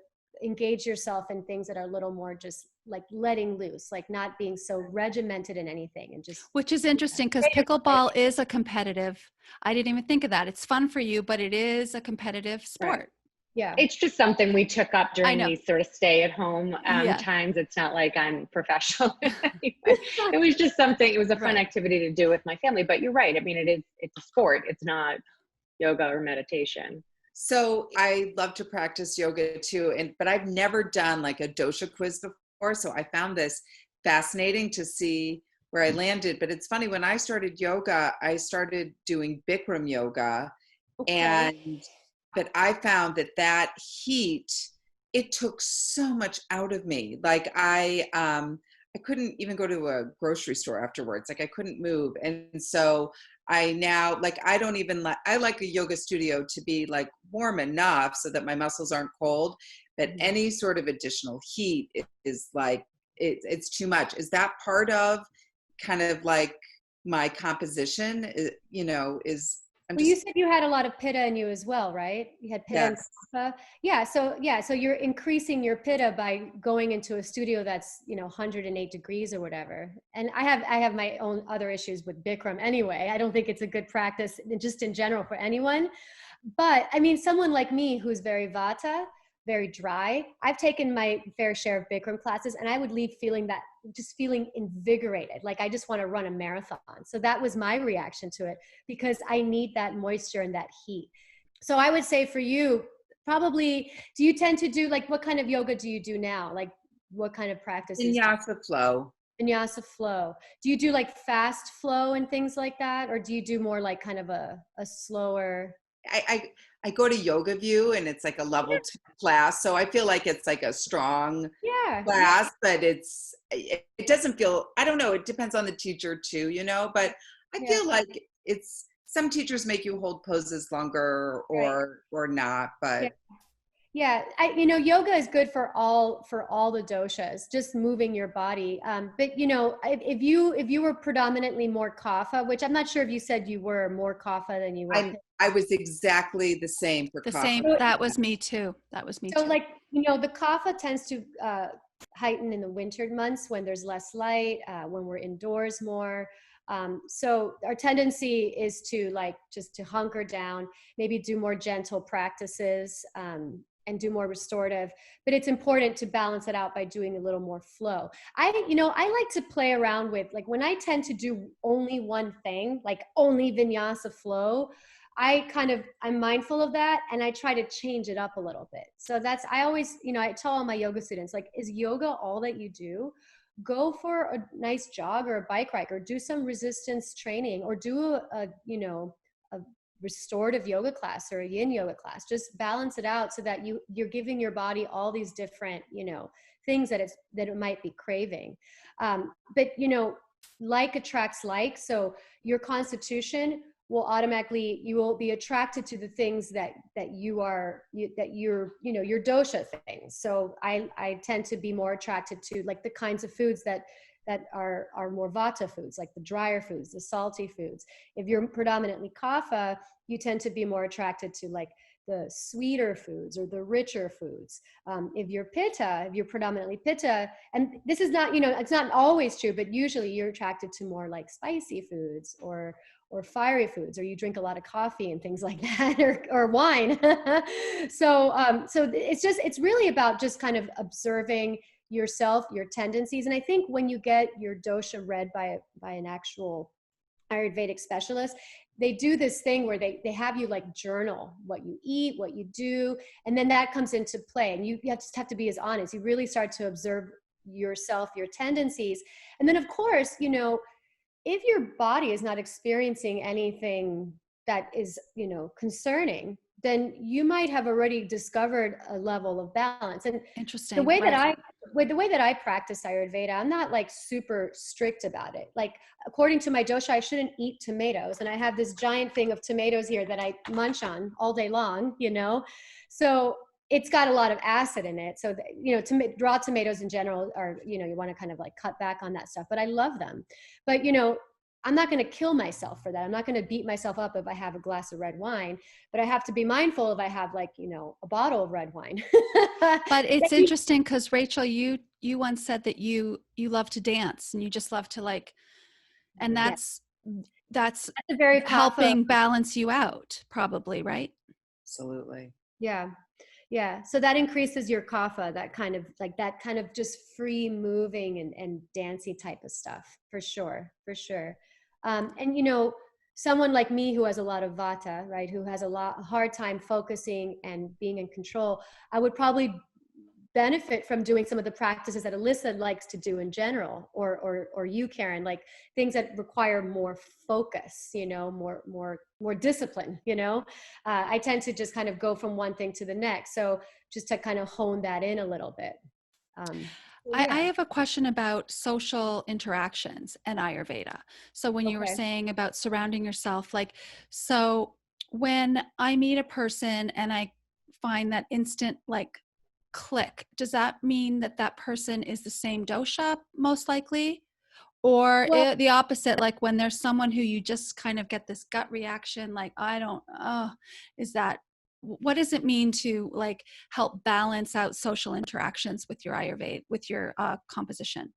engage yourself in things that are a little more just like letting loose, like not being so regimented in anything, and just. Which is interesting, because pickleball is a competitive. I didn't even think of that. It's fun for you, but it is a competitive sport. Right. Yeah. It's just something we took up during these sort of stay at home times. It's not like I'm professional. It was just something, it was a fun activity to do with my family, but you're right. I mean, it's a sport. It's not yoga or meditation. So I love to practice yoga too. But I've never done like a dosha quiz before. So I found this fascinating to see where I landed. But it's funny, when I started yoga, I started doing Bikram yoga. But I found that heat, it took so much out of me. Like I couldn't even go to a grocery store afterwards. Like I couldn't move. And so I now, like, I like a yoga studio to be like warm enough so that my muscles aren't cold, but any sort of additional heat is like, it's too much. Is that part of kind of like my composition? You said you had a lot of Pitta in you as well, right? You had Pitta and Kapha. So you're increasing your Pitta by going into a studio that's 108 degrees or whatever. And I have my own other issues with Bikram anyway. I don't think it's a good practice just in general for anyone. But I mean, someone like me who's very Vata, very dry, I've taken my fair share of Bikram classes, and I would leave feeling invigorated, like I just want to run a marathon. So that was my reaction to it, because I need that moisture and that heat. So I would say for you, probably, do you tend to do, like, what kind of yoga do you do now? Like, what kind of practices? Vinyasa flow. Vinyasa flow. Do you do like fast flow and things like that? Or do you do more like kind of a slower? I go to Yoga View, and it's like a level 2 class. So I feel like it's like a strong class, but it doesn't feel, I don't know. It depends on the teacher too, but I feel like some teachers make you hold poses longer or not, but. Yeah, yoga is good for all the doshas, just moving your body. But if you were predominantly more Kapha, which I'm not sure if you said you were more Kapha than you were. I was exactly the same for Kapha. That was me too. So like The kapha tends to heighten in the winter months when there's less light, when we're indoors more. So our tendency is to just to hunker down, maybe do more gentle practices, and do more restorative, but it's important to balance it out by doing a little more flow. I like to play around with, when I tend to do only one thing, like only vinyasa flow, I'm mindful of that, and I try to change it up a little bit. So I always, I tell all my yoga students, is yoga all that you do? Go for a nice jog or a bike ride, or do some resistance training, or do a restorative yoga class or a yin yoga class. Just balance it out so that you're giving your body all these different, things that it might be craving. But like attracts like, so your constitution will automatically, you will be attracted to the things that your dosha things. So I tend to be more attracted to the kinds of foods that are more vata foods, like the drier foods, the salty foods. If you're predominantly kapha, you tend to be more attracted to the sweeter foods or the richer foods. If you're predominantly pitta, and this is not, it's not always true, but usually you're attracted to more spicy foods or fiery foods, or you drink a lot of coffee and things like that, or wine. So it's really about just kind of observing yourself, your tendencies. And I think when you get your dosha read by an actual Ayurvedic specialist, they do this thing where they have you journal what you eat, what you do, and then that comes into play. And you just have to be as honest. You really start to observe yourself, your tendencies. And then of course, if your body is not experiencing anything that is, concerning, then you might have already discovered a level of balance. And interesting. The way that I practice Ayurveda, I'm not super strict about it. According to my dosha, I shouldn't eat tomatoes. And I have this giant thing of tomatoes here that I munch on all day long, So it's got a lot of acid in it. So, raw tomatoes in general are, you want to kind of cut back on that stuff, but I love them. But, I'm not going to kill myself for that. I'm not going to beat myself up if I have a glass of red wine, but I have to be mindful if I have a bottle of red wine. But it's interesting because Rachel, you once said that you love to dance and you just love to and that's a very helping balance you out probably, right? Absolutely. Yeah. Yeah. So that increases your kapha, that kind of just free moving and dancey type of stuff, for sure. And someone like me who has a lot of vata, right, who has a hard time focusing and being in control, I would probably benefit from doing some of the practices that Alyssa likes to do in general, or you, Karen, things that require more focus, more discipline, I tend to just kind of go from one thing to the next. So just to kind of hone that in a little bit. I have a question about social interactions and Ayurveda. So when you were saying about surrounding yourself, so when I meet a person and I find that instant click, does that mean that person is the same dosha most likely? Or the opposite, when there's someone who you just kind of get this gut reaction, what does it mean to help balance out social interactions with your Ayurveda, with your composition?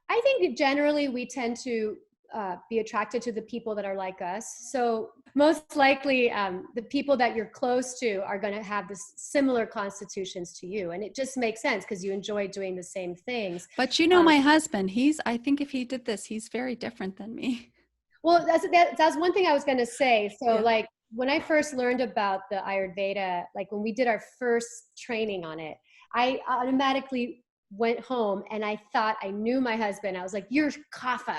I think generally we tend to be attracted to the people that are like us. So most likely the people that you're close to are going to have this similar constitutions to you. And it just makes sense because you enjoy doing the same things. But my husband, I think if he did this, he's very different than me. Well, that's one thing I was going to say. So when I first learned about the Ayurveda, when we did our first training on it, I automatically went home and I thought I knew my husband. I was like, you're Kapha.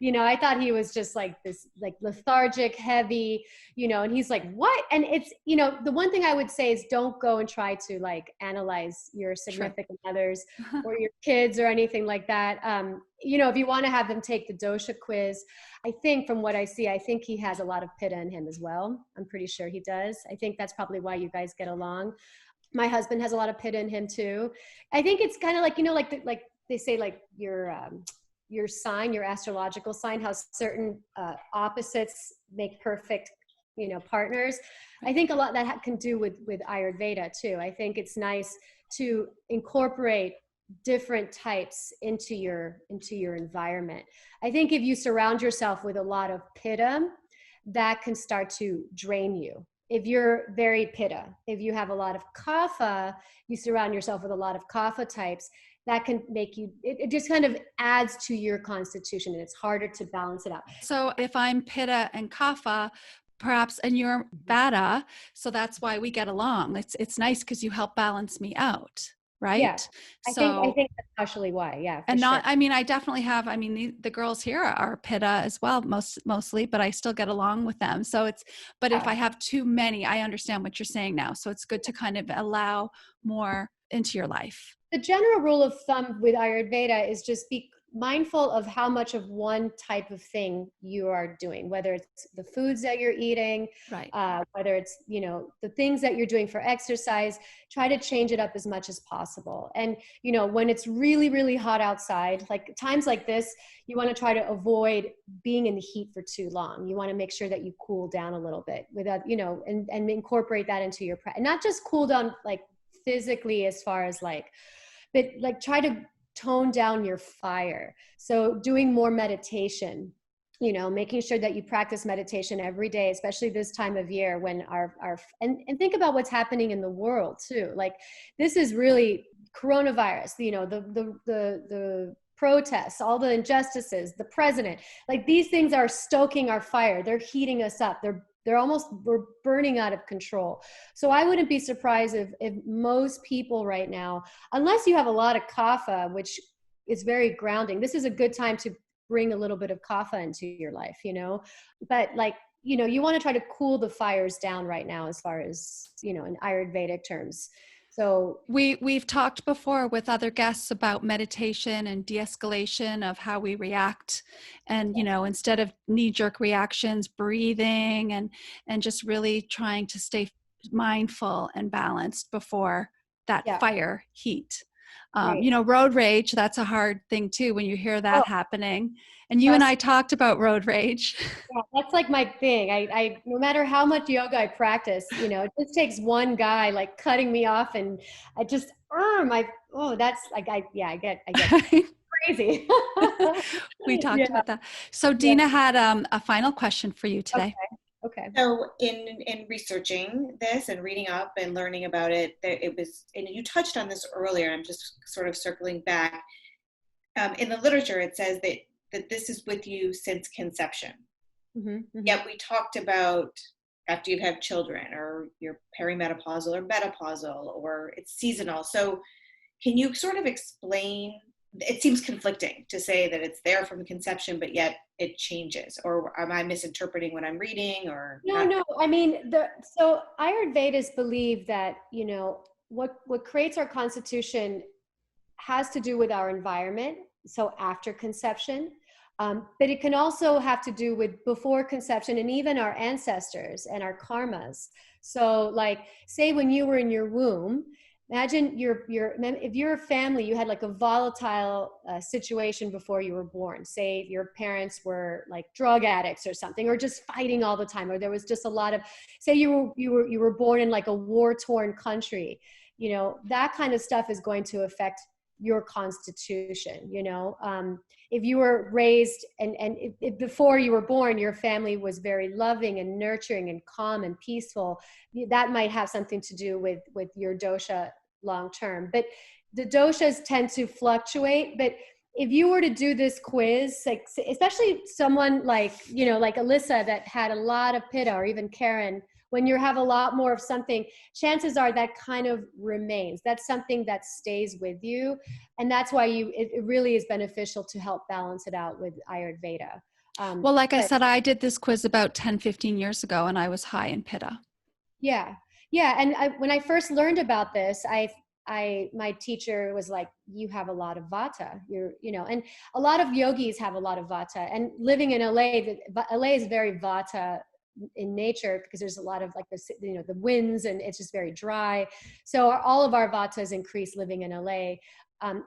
I thought he was just this lethargic, heavy, and he's like, what? And it's, the one thing I would say is don't go and try to analyze your significant others or your kids or anything like that. If you want to have them take the dosha quiz, I think from what I see, I think he has a lot of pitta in him as well. I'm pretty sure he does. I think that's probably why you guys get along. My husband has a lot of pitta in him too. I think it's kind of like they say, your sign, your astrological sign, how certain opposites make perfect partners. I think a lot that can do with Ayurveda too. I think it's nice to incorporate different types into your environment. I think if you surround yourself with a lot of Pitta, that can start to drain you. If you're very Pitta, if you have a lot of Kapha, you surround yourself with a lot of Kapha types, that can make you, it just kind of adds to your constitution, and it's harder to balance it out. So if I'm Pitta and Kapha, perhaps, and you're Vata, so that's why we get along. It's nice because you help balance me out, right? Yeah, I think that's partially why. Yeah, and not, sure. I mean, I definitely have. I mean, the girls here are Pitta as well, mostly, but I still get along with them. So but if I have too many, I understand what you're saying now. So it's good to kind of allow more into your life. The general rule of thumb with Ayurveda is just be mindful of how much of one type of thing you are doing, whether it's the foods that you're eating, right? Whether it's, the things that you're doing for exercise, try to change it up as much as possible. And, when it's really, really hot outside, like times like this, you want to try to avoid being in the heat for too long. You want to make sure that you cool down a little bit without, and incorporate that into your practice. And not just cool down like physically as far as but try to tone down your fire. So doing more meditation, making sure that you practice meditation every day, especially this time of year when and think about what's happening in the world too. Like this is really coronavirus, the protests, all the injustices, the president, like these things are stoking our fire. They're heating us up. We're burning out of control. So I wouldn't be surprised if most people right now, unless you have a lot of Kapha, which is very grounding, this is a good time to bring a little bit of Kapha into your life, but you want to try to cool the fires down right now as far as, in Ayurvedic terms. So we've talked before with other guests about meditation and de-escalation of how we react, and instead of knee-jerk reactions, breathing and just really trying to stay mindful and balanced before that fire heat. Right. Road rage, that's a hard thing too when you hear that happening. And you and I talked about road rage. Yeah, that's like my thing. I no matter how much yoga I practice, it just takes one guy cutting me off, and I just that's like I get crazy. We talked about that. So Dina had a final question for you today. Okay. So in researching this and reading up and learning about it, it was, and you touched on this earlier, I'm just sort of circling back. In the literature, it says that this is with you since conception. Mm-hmm, mm-hmm. Yet we talked about after you've had children, or you're perimenopausal or menopausal, or it's seasonal. So can you sort of explain, it seems conflicting to say that it's there from conception, but yet it changes, or am I misinterpreting what I'm reading, or? No, I mean, so Ayurvedists believe that, what creates our constitution has to do with our environment. So after conception, but it can also have to do with before conception, and even our ancestors and our karmas. So say when you were in your womb, imagine if you're a family, you had a volatile situation before you were born. Say your parents were drug addicts or something, or just fighting all the time, or there was just a lot of, say you were born in a war-torn country, that kind of stuff is going to affect your constitution. If you were raised and if before you were born, your family was very loving and nurturing and calm and peaceful, that might have something to do with your dosha long term. But the doshas tend to fluctuate. But if you were to do this quiz, especially someone like Alyssa that had a lot of Pitta, or even Karen, when you have a lot more of something, chances are that kind of remains. That's something that stays with you. And that's why it really is beneficial to help balance it out with Ayurveda. Well, I said, I did this quiz about 10, 15 years ago, and I was high in Pitta. Yeah. And when I first learned about this, my teacher was like, you have a lot of Vata, and a lot of yogis have a lot of Vata, and living in LA is very Vata in nature, because there's a lot of the winds, and it's just very dry. So all of our Vatas increase living in LA.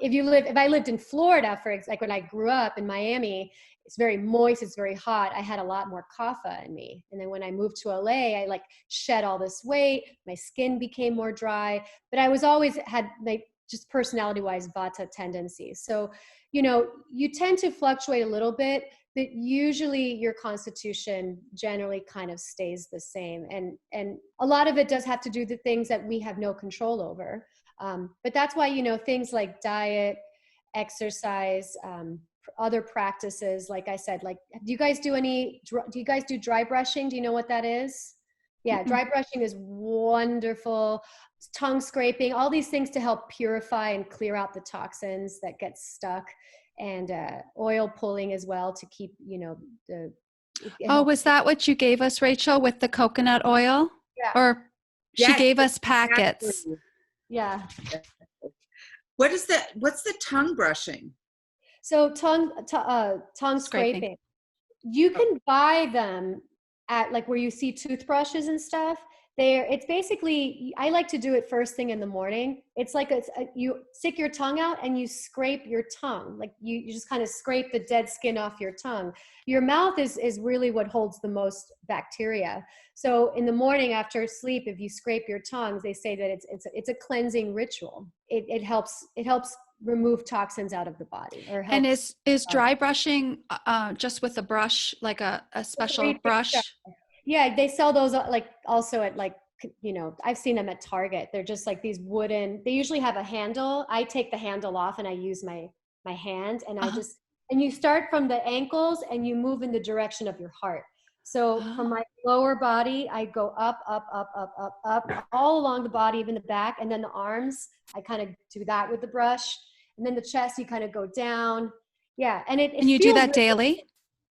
If I lived in Florida, like when I grew up in Miami, it's very moist, it's very hot. I had a lot more kapha in me. And then when I moved to LA, I like shed all this weight. My skin became more dry, but I was always had like just personality wise Vata tendencies. So, you tend to fluctuate a little bit, but usually your constitution generally kind of stays the same. And a lot of it does have to do with the things that we have no control over. But that's why, things like diet, exercise, other practices, like I said, like, do you guys do dry brushing? Do you know what that is? Yeah, dry brushing is wonderful. Tongue scraping, all these things to help purify and clear out the toxins that get stuck, and oil pulling as well to keep, Was that what you gave us, Rachel, with the coconut oil? Yeah. Or she Yes, gave us packets. exactly. Yeah. What's the tongue brushing? So tongue scraping. You can buy them at like where you see toothbrushes and stuff. It's basically, I like to do it first thing in the morning. It's like you stick your tongue out and you scrape your tongue. Like you just kind of scrape the dead skin off your tongue. Your mouth is really what holds the most bacteria. So in the morning after sleep, if you scrape your tongues, they say that it's a cleansing ritual. It helps remove toxins out of the body. And is dry brushing just with a brush, like a special brush? Yeah, they sell those like also at like, I've seen them at Target. They're just like these wooden, they usually have a handle. I take the handle off and I use my hand, and and you start from the ankles and you move in the direction of your heart. So from my lower body, I go up, all along the body, even the back, and then the arms, I kind of do that with the brush. And then the chest, you kind of go down. Yeah. And and you do that daily?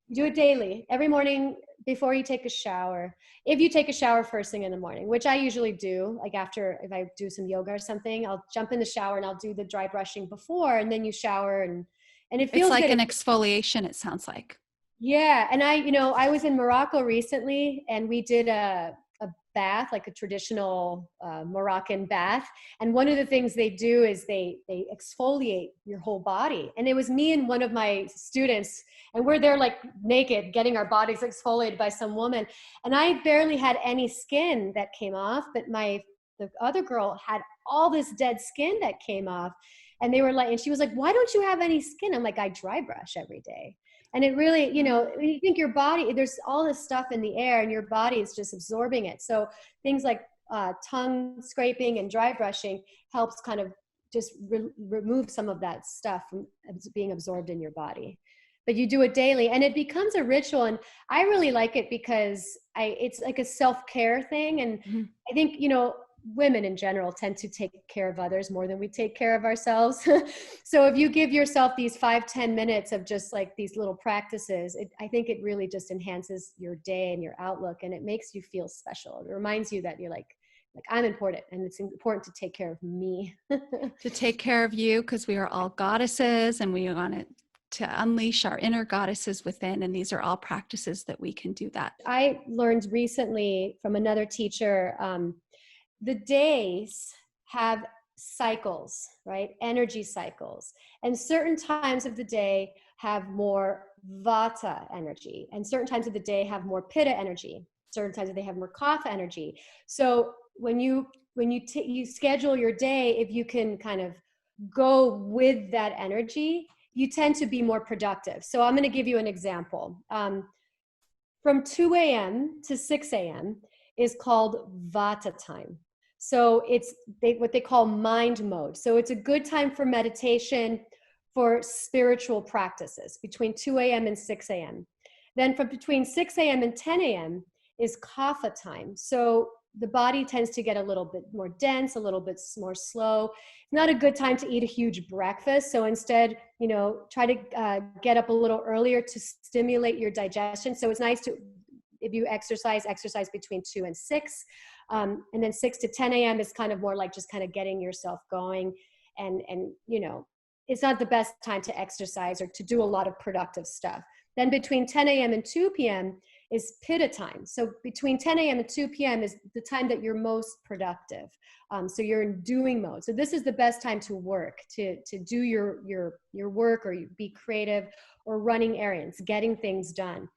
You do it daily, every morning before you take a shower. If you take a shower first thing in the morning, which I usually do, like if I do some yoga or something, I'll jump in the shower and I'll do the dry brushing before, and then you shower and it feels like good. An exfoliation, it sounds like. Yeah. And I was in Morocco recently, and we did a bath, like a traditional Moroccan bath. And one of the things they do is they exfoliate your whole body. And it was me and one of my students, and we're there like naked, getting our bodies exfoliated by some woman. And I barely had any skin that came off, but the other girl had all this dead skin that came off. And they were like, and she was like, "Why don't you have any skin?" I'm like, "I dry brush every day." And it really, when you think your body, there's all this stuff in the air and your body is just absorbing it. So things like tongue scraping and dry brushing helps kind of just remove some of that stuff from being absorbed in your body. But you do it daily and it becomes a ritual. And I really like it because it's like a self-care thing. And I think, women in general tend to take care of others more than we take care of ourselves. So if you give yourself these 5-10 minutes of just like these little practices, I think it really just enhances your day and your outlook, and it makes you feel special. It reminds you that you're like I'm important, and it's important to take care of me. To take care of you, because we are all goddesses and we want to unleash our inner goddesses within. And these are all practices that we can do that. I learned recently from another teacher, the days have cycles, right? Energy cycles. And certain times of the day have more Vata energy, and certain times of the day have more Pitta energy. Certain times of the day have more Kapha energy. So when you schedule your day, if you can kind of go with that energy, you tend to be more productive. So I'm going to give you an example. From 2 a.m. to 6 a.m. is called Vata time. So it's what they call mind mode. So it's a good time for meditation, for spiritual practices between 2 a.m. and 6 a.m. Then from between 6 a.m. and 10 a.m. is Kapha time. So the body tends to get a little bit more dense, a little bit more slow. It's not a good time to eat a huge breakfast. So instead, try to get up a little earlier to stimulate your digestion. So it's nice to, if you exercise between 2 and 6. And then 6 to 10 a.m. is kind of more like just kind of getting yourself going. And it's not the best time to exercise or to do a lot of productive stuff. Then between 10 a.m. and 2 p.m. is Pitta time. So between 10 a.m. and 2 p.m. is the time that you're most productive. So you're in doing mode. So this is the best time to work, to do your work, or you be creative, or running errands, getting things done.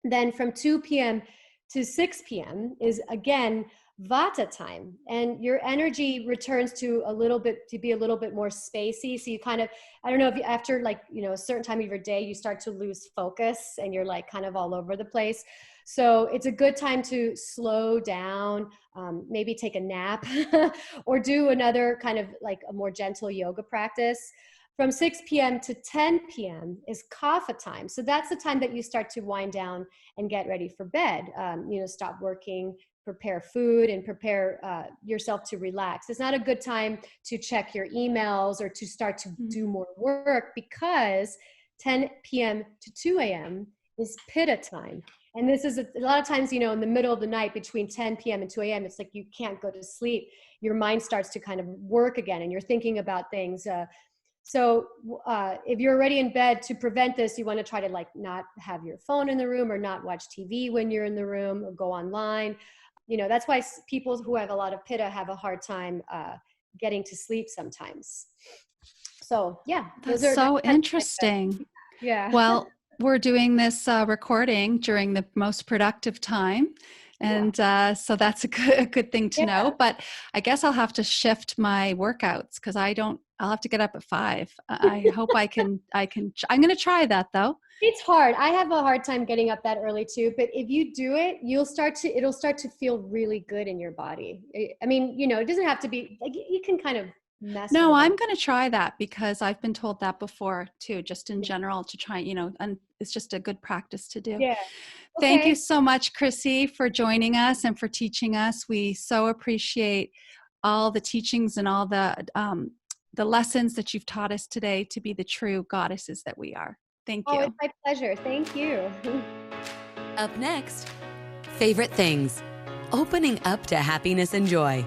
Then from 2 p.m. to 6 p.m. is again Vata time, and your energy returns to be a little bit more spacey. So you kind of, I don't know if you, after like, you know, a certain time of your day, you start to lose focus and you're like kind of all over the place. So it's a good time to slow down, maybe take a nap or do another kind of like a more gentle yoga practice. From 6 p.m. to 10 p.m. is Kapha time. So that's the time that you start to wind down and get ready for bed. You know, stop working, prepare food, and prepare yourself to relax. It's not a good time to check your emails or to start to do more work, because 10 p.m. to 2 a.m. is Pitta time. And this is a lot of times, you know, in the middle of the night between 10 p.m. and 2 a.m., it's like you can't go to sleep. Your mind starts to kind of work again, and you're thinking about things. So if you're already in bed, to prevent this, you want to try to like not have your phone in the room, or not watch TV when you're in the room, or go online. You know, that's why people who have a lot of Pitta have a hard time getting to sleep sometimes. So yeah. That's so interesting. Yeah. Well, we're doing this recording during the most productive time. And so that's a good thing to know. But I guess I'll have to shift my workouts, because I'll have to get up at 5. I hope I'm going to try that though. It's hard. I have a hard time getting up that early too, but if you do it, it'll start to feel really good in your body. I mean, you know, it doesn't have to be like, you can kind of mess. No, I'm going to try that, because I've been told that before too, just in general, to try, you know, and it's just a good practice to do. Yeah. Thank you so much, Chrissy, for joining us and for teaching us. We so appreciate all the teachings and all the lessons that you've taught us today to be the true goddesses that we are. Thank you. Oh, it's my pleasure. Thank you. Up next, favorite things. Opening up to happiness and joy.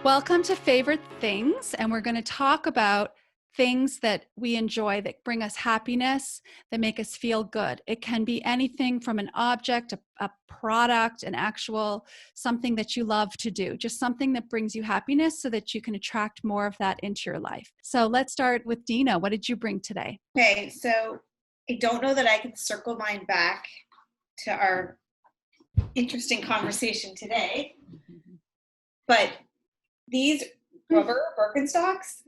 Welcome to Favorite Things, and we're going to talk about things that we enjoy that bring us happiness, that make us feel good. It can be anything from an object, a product, an actual something that you love to do, just something that brings you happiness so that you can attract more of that into your life. So let's start with Dina. What did you bring today? Okay, so I don't know that I can circle mine back to our interesting conversation today, but these rubber Birkenstocks,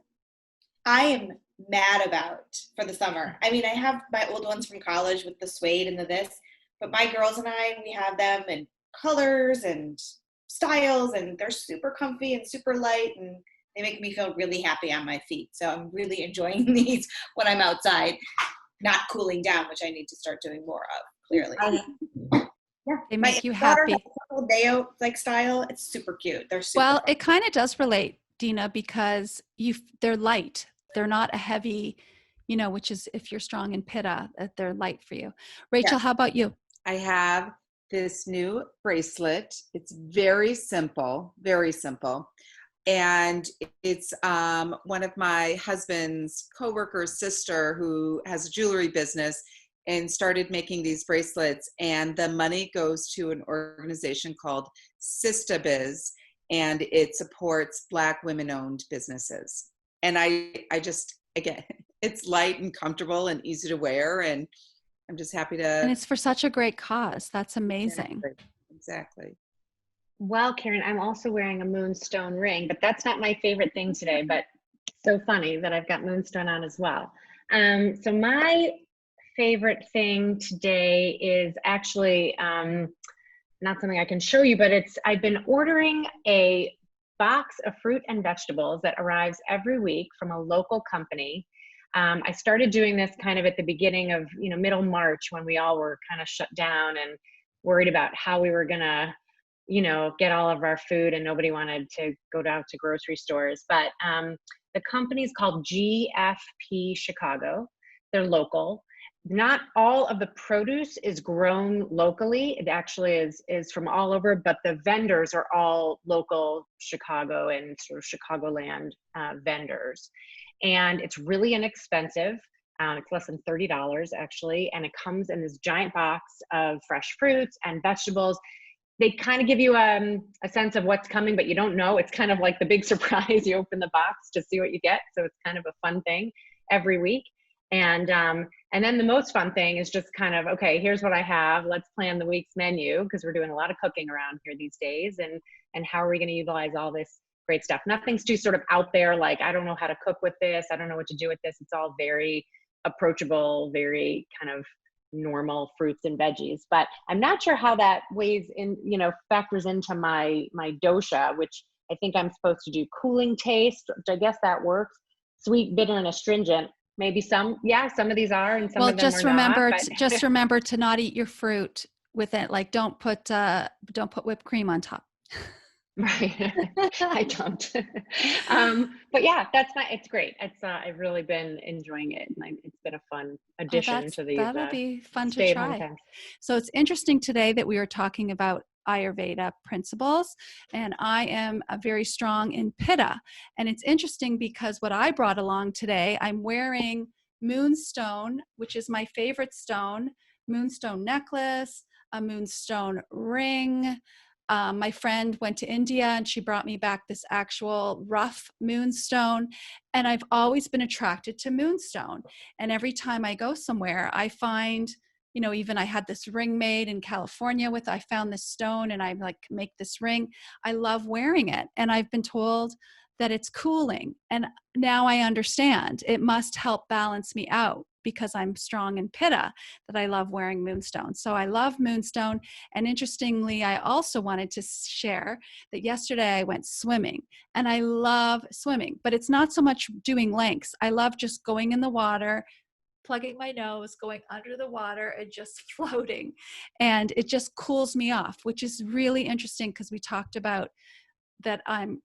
I am mad about for the summer. I mean, I have my old ones from college with the suede and the this, but my girls and I, we have them in colors and styles, and they're super comfy and super light, and they make me feel really happy on my feet. So I'm really enjoying these when I'm outside, not cooling down, which I need to start doing more of, clearly. Yeah, They make you happy. Deo like style. It's super cute. They're super Well, fun. it kind of does relate, Dina, because they're light. They're not a heavy, you know, which is if you're strong in Pitta, they're light for you. Rachel, how about you? I have this new bracelet. It's very simple, very simple. And it's one of my husband's coworker's sister who has a jewelry business and started making these bracelets. And the money goes to an organization called Sista Biz, and it supports Black women-owned businesses. And I just, again, it's light and comfortable and easy to wear, and I'm just happy to. And it's for such a great cause. That's amazing. Exactly. Well, Karen, I'm also wearing a moonstone ring, but that's not my favorite thing today, but so funny that I've got moonstone on as well. So my favorite thing today is actually not something I can show you, but I've been ordering a box of fruit and vegetables that arrives every week from a local company. I started doing this kind of at the beginning of, middle March, when we all were kind of shut down and worried about how we were gonna, get all of our food, and nobody wanted to go down to grocery stores. But the company is called GFP Chicago. They're local. Not all of the produce is grown locally. It actually is from all over, but the vendors are all local Chicago and sort of Chicagoland vendors. And it's really inexpensive. It's less than $30 actually. And it comes in this giant box of fresh fruits and vegetables. They kind of give you a sense of what's coming, but you don't know. It's kind of like the big surprise. You open the box to see what you get. So it's kind of a fun thing every week. And then the most fun thing is just kind of, okay, here's what I have. Let's plan the week's menu, because we're doing a lot of cooking around here these days. And how are we going to utilize all this great stuff? Nothing's too sort of out there, like, I don't know how to cook with this. I don't know what to do with this. It's all very approachable, very kind of normal fruits and veggies. But I'm not sure how that weighs in, factors into my dosha, which I think I'm supposed to do cooling taste, which I guess that works. Sweet, bitter, and astringent. Maybe some of these are, and some of them just are remember, not. just remember to not eat your fruit with it. Like, don't put whipped cream on top. Right. I don't. But yeah, it's great. I've really been enjoying it. And it's been a fun addition to these. That'll be fun to try. So it's interesting today that we are talking about Ayurveda principles, and I am very strong in Pitta. And it's interesting because what I brought along today, I'm wearing moonstone, which is my favorite stone, moonstone necklace, a moonstone ring. My friend went to India and she brought me back this actual rough moonstone. And I've always been attracted to moonstone. And every time I go somewhere, I find, even I had this ring made in California I found this stone and I make this ring. I love wearing it. And I've been told that it's cooling. And now I understand it must help balance me out, because I'm strong in Pitta, that I love wearing moonstone. So I love moonstone. And interestingly, I also wanted to share that yesterday I went swimming, and I love swimming, but it's not so much doing lengths. I love just going in the water, plugging my nose, going under the water and just floating. And it just cools me off, which is really interesting because we talked about that I'm,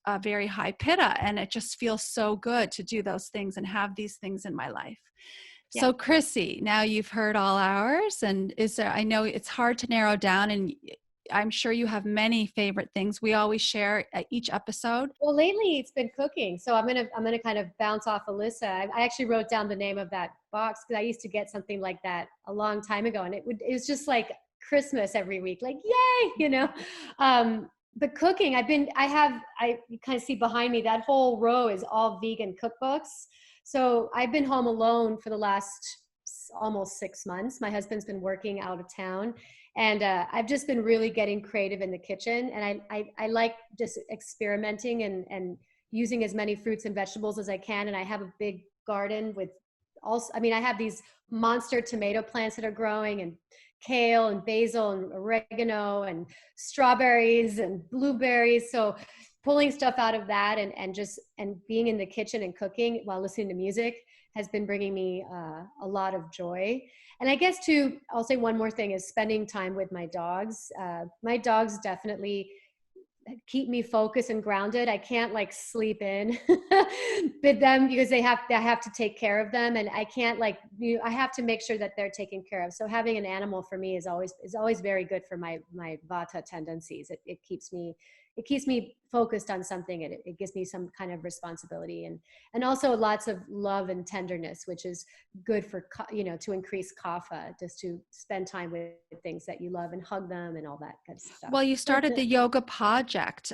a very high Pitta, and it just feels so good to do those things and have these things in my life. Yeah. So Chrissy, now you've heard all ours, and I know it's hard to narrow down, and I'm sure you have many favorite things. We always share at each episode. Well, lately it's been cooking. So I'm gonna kind of bounce off Alyssa. I actually wrote down the name of that box because I used to get something like that a long time ago, and it was just like Christmas every week, like yay, But cooking, you kind of see behind me, that whole row is all vegan cookbooks. So I've been home alone for the last almost 6 months. My husband's been working out of town, and I've just been really getting creative in the kitchen. And I like just experimenting and using as many fruits and vegetables as I can. And I have a big garden with I have these monster tomato plants that are growing, and kale and basil and oregano and strawberries and blueberries. So pulling stuff out of that and being in the kitchen and cooking while listening to music has been bringing me a lot of joy. And I guess I'll say one more thing is spending time with my dogs. My dogs definitely keep me focused and grounded. I can't sleep in with them because I have to take care of them, and I can't I have to make sure that they're taken care of. So having an animal for me is always very good for my Vata tendencies. It keeps me focused on something, and it gives me some kind of responsibility and also lots of love and tenderness, which is good for to increase Kapha, just to spend time with things that you love and hug them and all that good stuff. Well, you started the yoga project.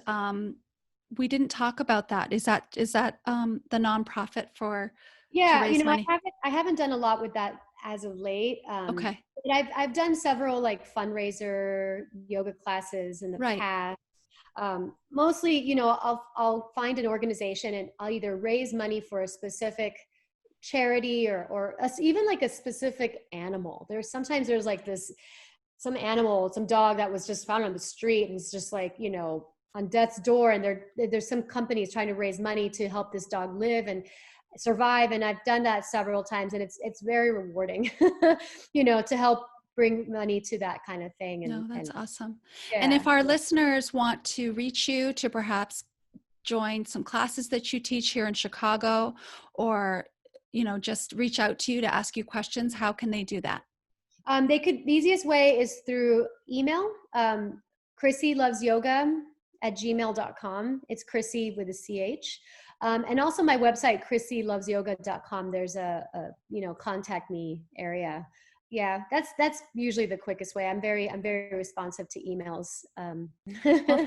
We didn't talk about that. Is that the nonprofit for to raise money? I haven't done a lot with that as of late. Okay. But I've done several fundraiser yoga classes in the past. Mostly, I'll find an organization and I'll either raise money for a specific charity or even a specific animal. There's some animal, some dog that was just found on the street, and it's just on death's door, and there's some companies trying to raise money to help this dog live and survive. And I've done that several times, and it's very rewarding, to help bring money to that kind of thing. No, that's awesome. Yeah. And if our listeners want to reach you to perhaps join some classes that you teach here in Chicago, or, just reach out to you to ask you questions, how can they do that? The easiest way is through email, chrissylovesyoga chrissy@gmail.com. It's Chrissy with a CH. And also my website, chrissylovesyoga.com. There's a contact me area. Yeah, that's usually the quickest way. I'm very responsive to emails. Well,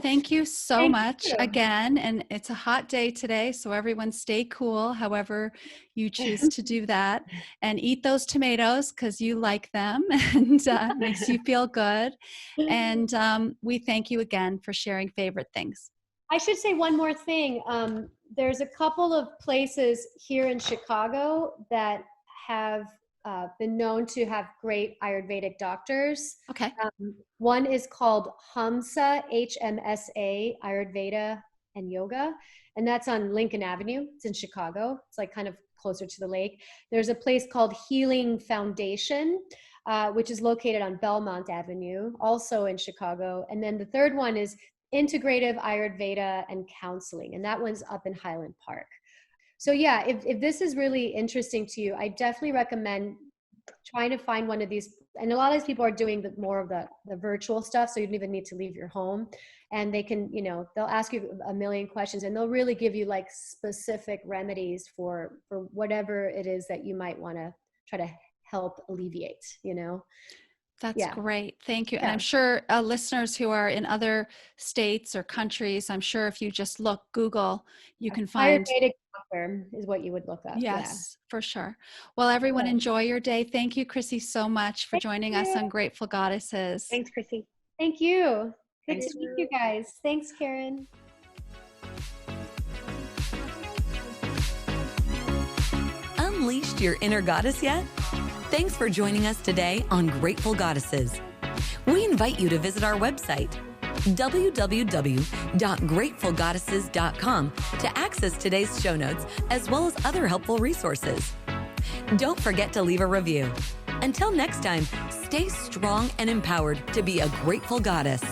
thank you so Thank much you. again. And it's a hot day today, so everyone stay cool, however you choose to do that, and eat those tomatoes because you like them and makes you feel good. And we thank you again for sharing favorite things. I should say one more thing. There's a couple of places here in Chicago that have been known to have great Ayurvedic doctors. Okay. One is called HMSA, HMSA, Ayurveda and Yoga, and that's on Lincoln Avenue. It's in Chicago. It's like kind of closer to the lake. There's a place called Healing Foundation, which is located on Belmont Avenue, also in Chicago. And then the third one is Integrative Ayurveda and Counseling, and that one's up in Highland Park. So yeah, if this is really interesting to you, I definitely recommend trying to find one of these. And a lot of these people are doing more of the virtual stuff, so you don't even need to leave your home. And they can, they'll ask you a million questions, and they'll really give you like specific remedies for whatever it is that you might want to try to help alleviate, That's great. Thank you. Yeah. And I'm sure listeners who are in other states or countries, I'm sure if you just Google, you can find. Ayurvedic doctor is what you would look up. Yes, for sure. Well, everyone, enjoy your day. Thank you, Chrissy, so much for joining us on Grateful Goddesses. Thanks, Chrissy. Thank you. Good Thanks. to meet you guys. Thanks, Karen. Unleashed your inner goddess yet? Thanks for joining us today on Grateful Goddesses. We invite you to visit our website, www.gratefulgoddesses.com, to access today's show notes as well as other helpful resources. Don't forget to leave a review. Until next time, stay strong and empowered to be a grateful goddess.